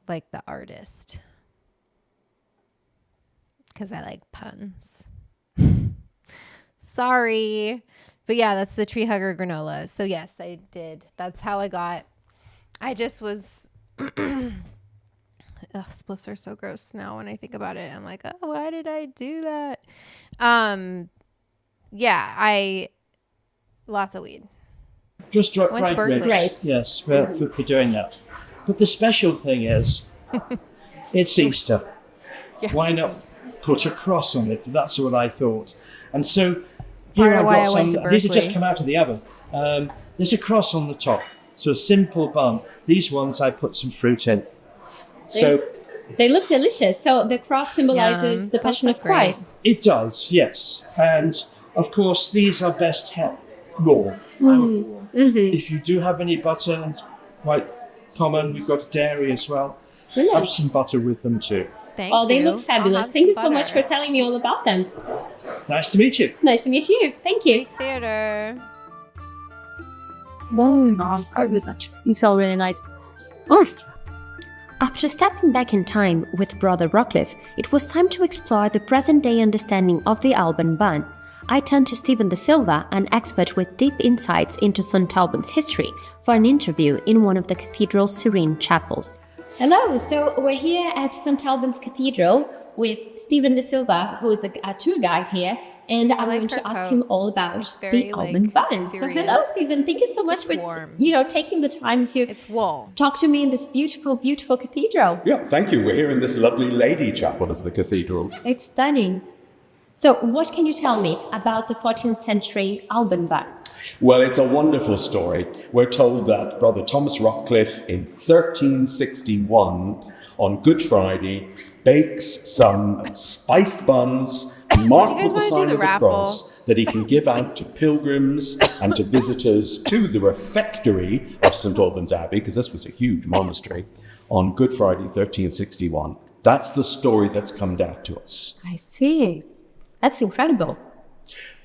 like the artist. Because I like puns. Sorry. But yeah, that's the Tree Hugger granola. So yes, I did. That's how I got. I just was... Ugh, spliffs are so gross now when I think about it. I'm like, oh, why did I do that? Yeah, lots of weed. Just Went to dried Berkeley. grapes. Yes, for doing that. But the special thing is, it's Easter. Yeah. Why not put a cross on it? That's what I thought. And so here I've got some. These have just come out of the oven. There's a cross on the top. So a simple bun. These ones I put some fruit in. So they look delicious. So the cross symbolizes the Passion of Christ. It does, yes. And of course, these are best kept raw. If you do have any butter, it's quite common. We've got dairy as well. Brilliant. Have some butter with them too. Thank you. They look fabulous. Thank you so much for telling me all about them. Nice to meet you. Nice to meet you. Thank you. Greek theater. These felt really nice. After stepping back in time with Brother Rockcliffe, it was time to explore the present-day understanding of the Alban bun. I turned to Stephen De Silva, an expert with deep insights into St. Alban's history, for an interview in one of the cathedral's serene chapels. Hello, so we're here at St. Alban's Cathedral with Stephen De Silva, who is a tour guide here, and I'm going to ask him all about the Alban bun. So hello, Stephen. Thank you so much for taking the time to talk to me in this beautiful, beautiful cathedral. Yeah, thank you. We're here in this lovely lady chapel of the cathedral. It's stunning. So what can you tell me about the 14th century Alban bun? Well, it's a wonderful story. We're told that Brother Thomas Rockcliffe in 1361 on Good Friday bakes some spiced buns marked with the sign of the cross that he can give out to pilgrims and to visitors to the refectory of St. Albans Abbey, because this was a huge monastery, on Good Friday 1361. That's the story that's come down to us. I see. That's incredible.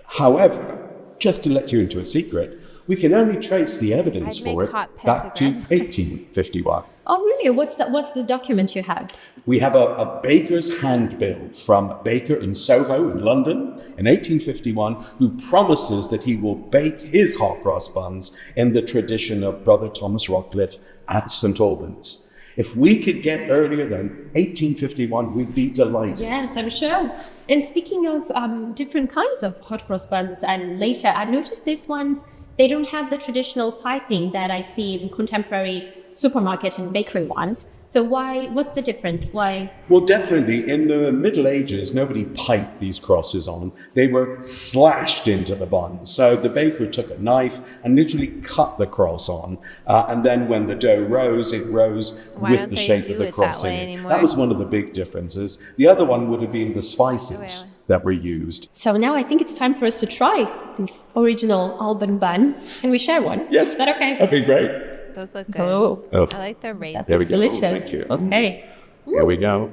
However, just to let you into a secret, we can only trace the evidence for it back to 1851. Oh, really? What's the document you have? We have a baker's handbill from a baker in Soho in London in 1851 who promises that he will bake his hot cross buns in the tradition of Brother Thomas Rockcliffe at St. Albans. If we could get earlier than 1851, we'd be delighted. Yes, I'm sure. And speaking of different kinds of hot cross buns, and later I noticed these ones, they don't have the traditional piping that I see in contemporary supermarket and bakery ones. So what's the difference? Why? Well, definitely, in the Middle Ages, nobody piped these crosses on. They were slashed into the bun. So the baker took a knife and literally cut the cross on. And then when the dough rose, it rose with the shape of the cross in it. That was one of the big differences. The other one would have been the spices that were used. So now I think it's time for us to try this original Alban bun. Can we share one? Yes. Is that okay? That'd be great. Those look good. Oh. I like the raisins. There we go. Delicious. Oh, thank you. Okay. Here we go.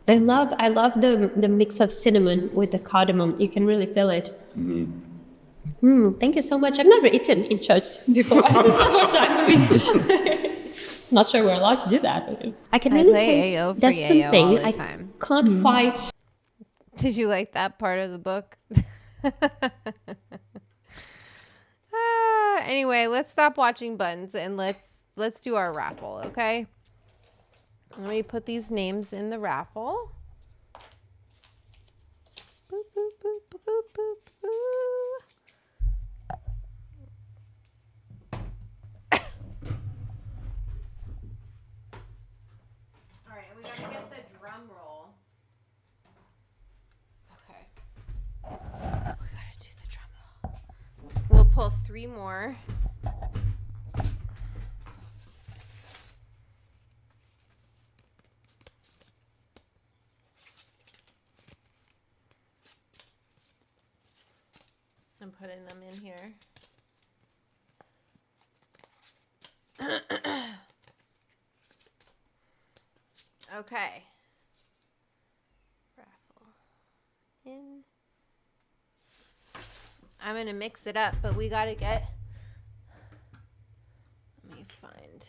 I love the mix of cinnamon with the cardamom. You can really feel it. Thank you so much. I've never eaten in church before. Not sure we're allowed to do that. But I can really taste there's something I can't quite. Did you like that part of the book? Anyway, let's stop watching buns and let's do our raffle, okay? Let me put these names in the raffle. Boop, boop, boop, boop, boop, boop, boop. All right, we gotta get the drum roll. Okay. We gotta do the drum roll. We'll pull 3 more. I'm putting them in here. Okay. Raffle in. I'm going to mix it up, but we got to get. Let me find.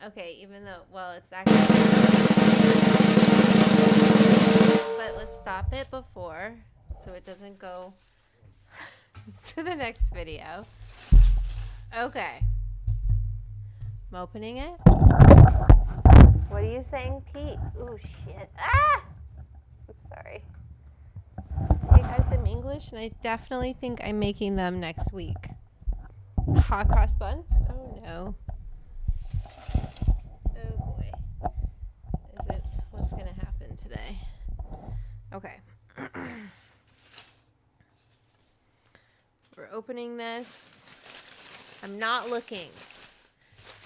Okay, even though, well, it's actually, but let's stop it before so it doesn't go to the next video. Okay. I'm opening it. What are you saying, Pete? Oh, shit. Ah! I'm sorry. Hey, guys, I'm English, and I definitely think I'm making them next week. Hot cross buns? Oh, no. Oh boy. Is it? What's going to happen today? Okay. We're opening this. I'm not looking.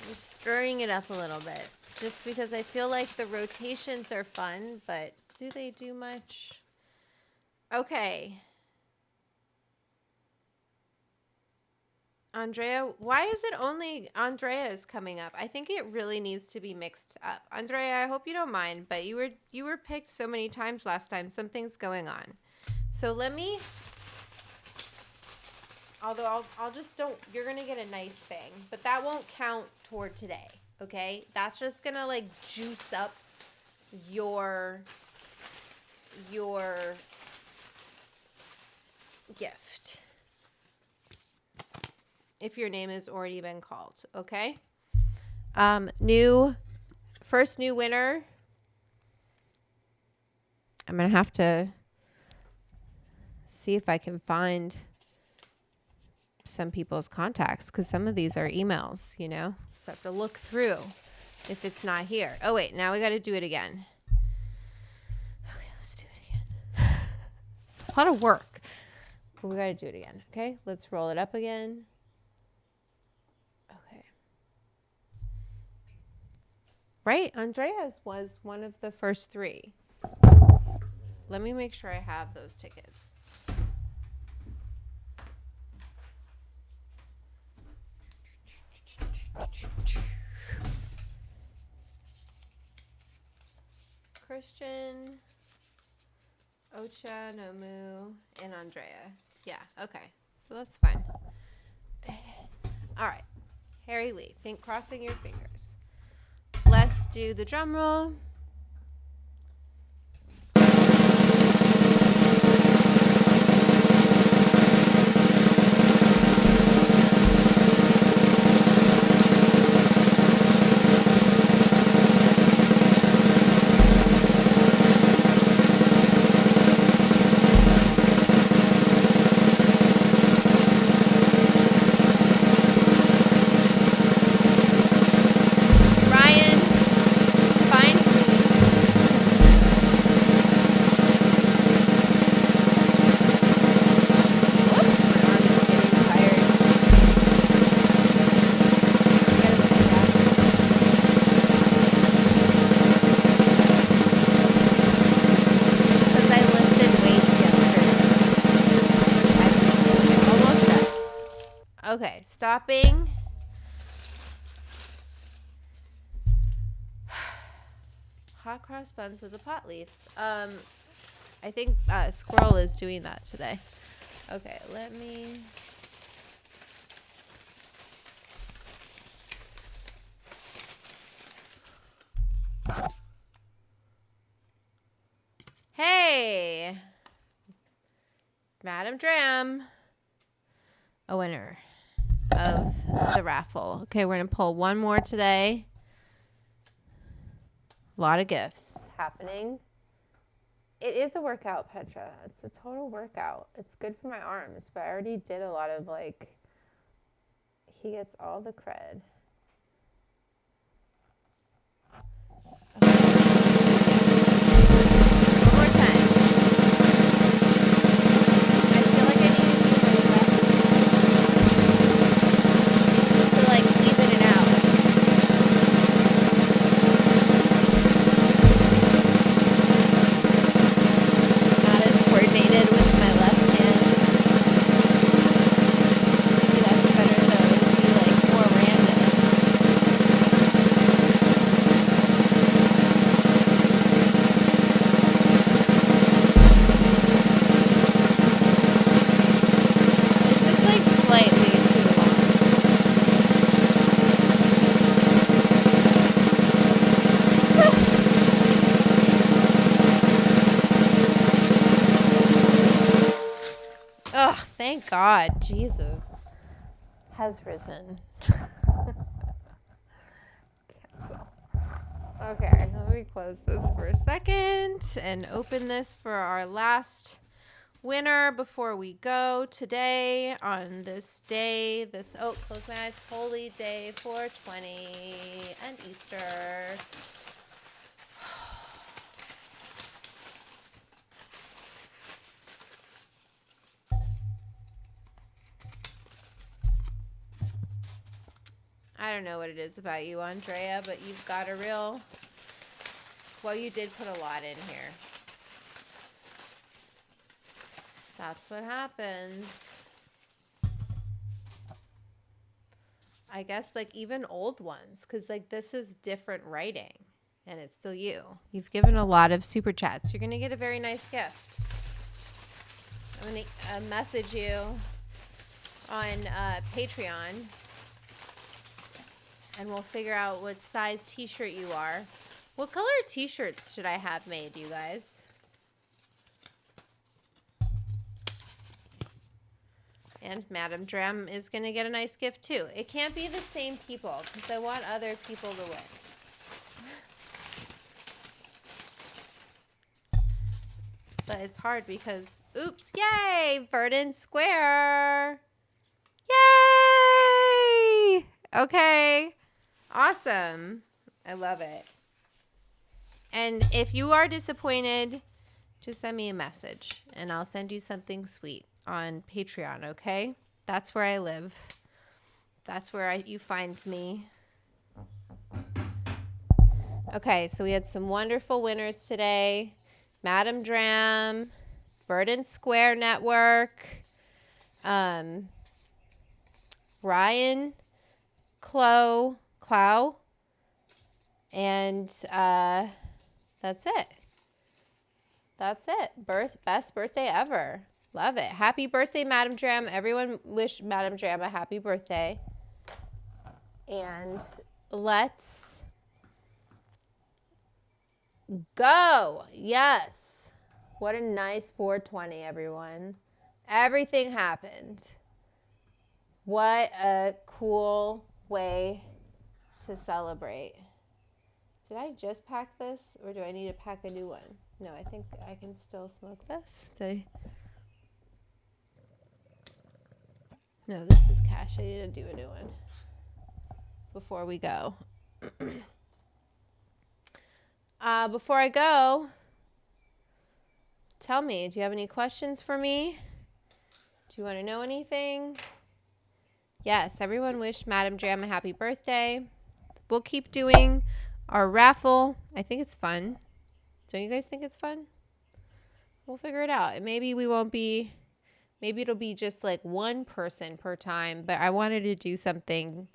I'm stirring it up a little bit. Just because I feel like the rotations are fun, but do they do much? Okay. Andrea, why is it only Andrea is coming up? I think it really needs to be mixed up. Andrea, I hope you don't mind, but you were picked so many times last time. Something's going on. So let me, although I'll just don't, you're going to get a nice thing, but that won't count toward today, okay? That's just going to like juice up your gift. If your name has already been called, okay? First new winner. I'm going to have to see if I can find some people's contacts because some of these are emails, you know? So I have to look through if it's not here. Oh, wait, now we got to do it again. Okay, let's do it again. It's a lot of work, but we got to do it again, okay? Let's roll it up again. Right, Andrea's was one of the first 3. Let me make sure I have those tickets. Christian, Ocha, Nomu, and Andrea. Yeah, okay, so that's fine. All right, Harry Lee, think crossing your fingers. Let's do the drum roll. Okay, stopping. Hot cross buns with a pot leaf. I think Squirrel is doing that today. Okay, let me... Hey, Madam Dram, a winner of the raffle. Okay, we're going to pull one more today. A lot of gifts happening. It is a workout, Petra. It's a total workout. It's good for my arms, but I already did a lot of like, he gets all the cred. Thank God, Jesus has risen. Cancel. Okay, let me close this for a second and open this for our last winner before we go today on this day, close my eyes, holy day 420 and Easter. I don't know what it is about you, Andrea, but you've got a real, well, you did put a lot in here. That's what happens. I guess like even old ones, because like this is different writing and it's still you. You've given a lot of super chats. You're going to get a very nice gift. I'm going to message you on Patreon. And we'll figure out what size t-shirt you are. What color t-shirts should I have made, you guys? And Madam Dram is going to get a nice gift, too. It can't be the same people, because I want other people to win. But it's hard because, oops, yay! Verdant Square! Yay! Okay. Awesome. I love it. And if you are disappointed, just send me a message and I'll send you something sweet on Patreon, okay? That's where I live. That's where you find me. Okay, so we had some wonderful winners today. Madam Dram, Verdant Square Network, Ryan Clow, and that's it. That's it. Best birthday ever. Love it. Happy birthday, Madam Dram. Everyone wish Madam Dram a happy birthday. And let's go. Yes. What a nice 420, everyone. Everything happened. What a cool way to celebrate. Did I just pack this or do I need to pack a new one? No, I think I can still smoke this. No, this is cash. I need to do a new one before we go. Before I go, tell me, do you have any questions for me? Do you want to know anything? Yes, everyone wish Madam Dram a happy birthday. We'll keep doing our raffle. I think it's fun. Don't you guys think it's fun? We'll figure it out. And maybe it'll be just like one person per time, but I wanted to do something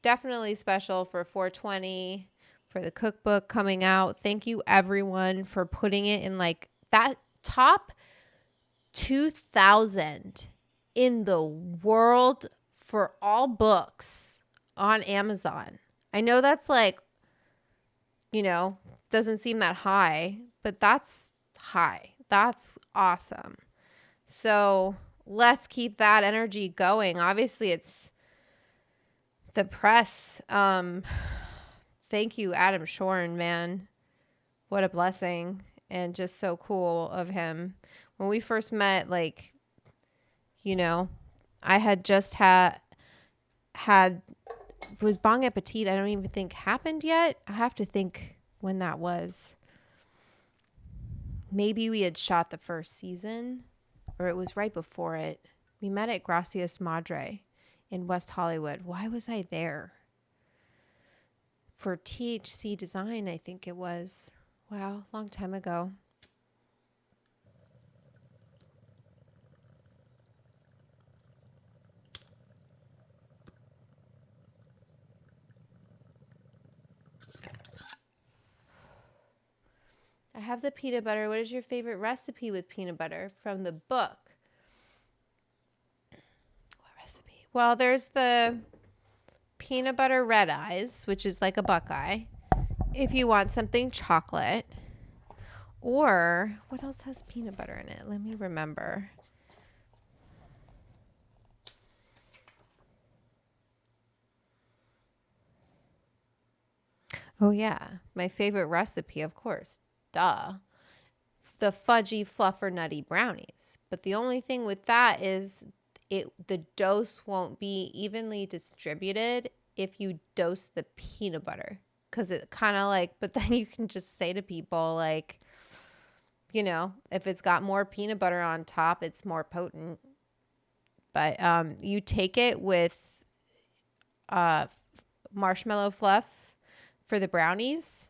definitely special for 420, for the cookbook coming out. Thank you everyone for putting it in like that top 2,000 in the world for all books on Amazon. I know that's like doesn't seem that high, but that's high. That's awesome. So let's keep that energy going. Obviously, it's the press. Thank you, Adam Shorn, man. What a blessing, and just so cool of him. When we first met, I had just had was Bong Appetit. I don't even think happened yet. I have to think when that was. Maybe we had shot the first season, or it was right before it. We met at Gracias Madre in West Hollywood. Why was I there? For THC Design, I think it was. Wow, long time ago. I have the peanut butter. What is your favorite recipe with peanut butter from the book? What recipe? Well, there's the peanut butter red eyes, which is like a Buckeye. If you want something chocolate. Or what else has peanut butter in it? Let me remember. Oh, yeah. My favorite recipe, of course. Duh. The fudgy fluffer nutty brownies. But the only thing with that is the dose won't be evenly distributed if you dose the peanut butter. Because it kind of but then you can just say to people if it's got more peanut butter on top, it's more potent. But you take it with marshmallow fluff for the brownies.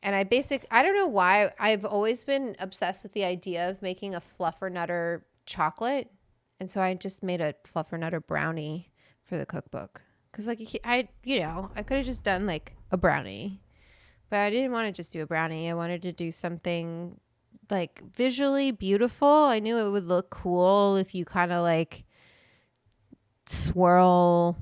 And I don't know why, I've always been obsessed with the idea of making a fluffernutter chocolate. And so I just made a fluffernutter brownie for the cookbook. Because I could have just done a brownie. But I didn't want to just do a brownie. I wanted to do something visually beautiful. I knew it would look cool if you kind of swirl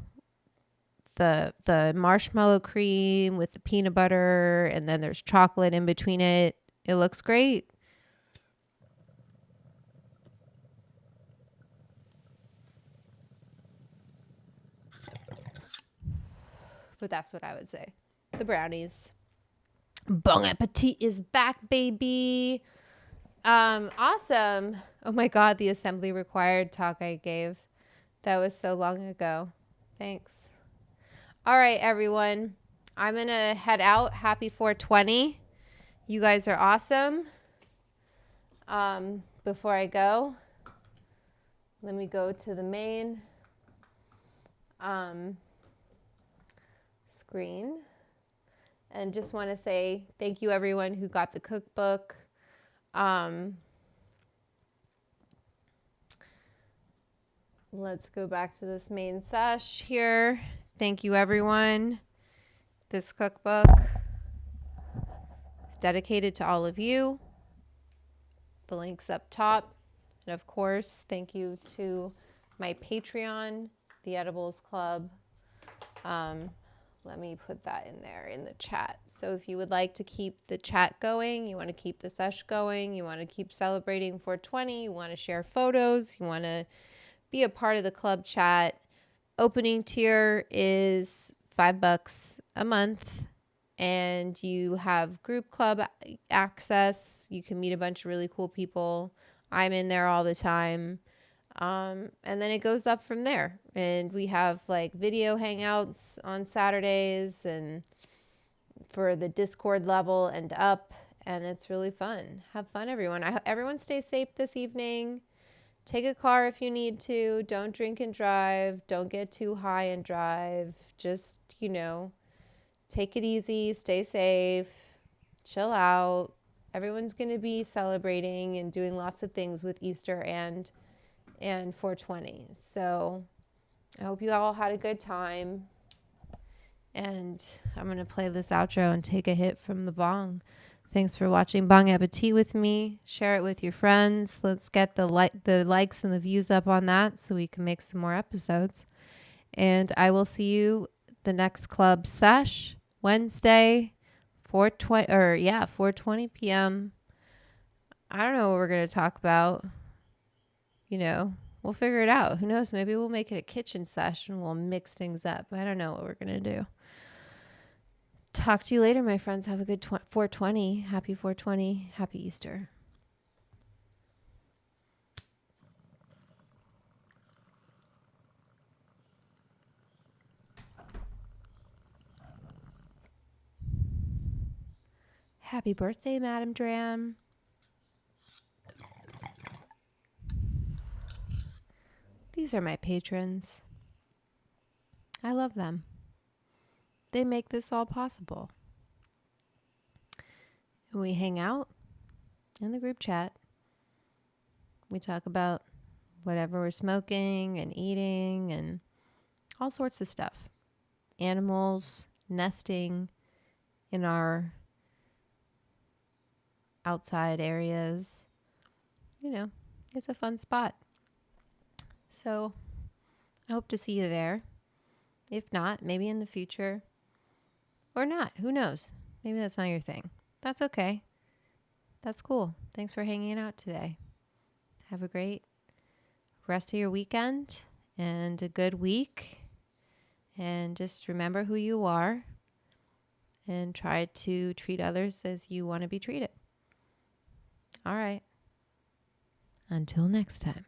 the marshmallow cream with the peanut butter, and then there's chocolate in between it. It looks great. But that's what I would say. The brownies. Bong Appetit is back, baby. Awesome. Oh my God, the assembly required talk I gave. That was so long ago. Thanks. All right, everyone. I'm going to head out. Happy 420. You guys are awesome. Before I go, let me go to the main screen. And just want to say thank you, everyone who got the cookbook. Let's go back to this main sesh here. Thank you, everyone. This cookbook is dedicated to all of you. The link's up top. And of course, thank you to my Patreon, the Edibles Club. Let me put that in there in the chat. So if you would like to keep the chat going, you want to keep the sesh going, you want to keep celebrating 420, you want to share photos, you want to be a part of the club chat, opening tier is $5 a month, and you have group club access. You can meet a bunch of really cool people. I'm in there all the time. And then it goes up from there. And we have video hangouts on Saturdays and for the Discord level and up. And it's really fun. Have fun, everyone. Everyone stay safe this evening. Take a car if you need to. Don't drink and drive. Don't get too high and drive. Just, take it easy. Stay safe. Chill out. Everyone's going to be celebrating and doing lots of things with Easter and 420. So I hope you all had a good time. And I'm going to play this outro and take a hit from the bong. Thanks for watching Bong Appetit with me. Share it with your friends. Let's get the likes and the views up on that so we can make some more episodes. And I will see you the next club sesh, Wednesday, 4:20 p.m. I don't know what we're going to talk about. You know, we'll figure it out. Who knows? Maybe we'll make it a kitchen session. We'll mix things up. I don't know what we're going to do. Talk to you later, my friends. Have a good 420. Happy 420. Happy Easter. Happy birthday, Madam Dram. These are my patrons. I love them. They make this all possible. And we hang out in the group chat. We talk about whatever we're smoking and eating and all sorts of stuff. Animals, nesting in our outside areas. You know, it's a fun spot. So I hope to see you there. If not, maybe in the future. Or not. Who knows? Maybe that's not your thing. That's okay. That's cool. Thanks for hanging out today. Have a great rest of your weekend and a good week. And just remember who you are and try to treat others as you want to be treated. All right. Until next time.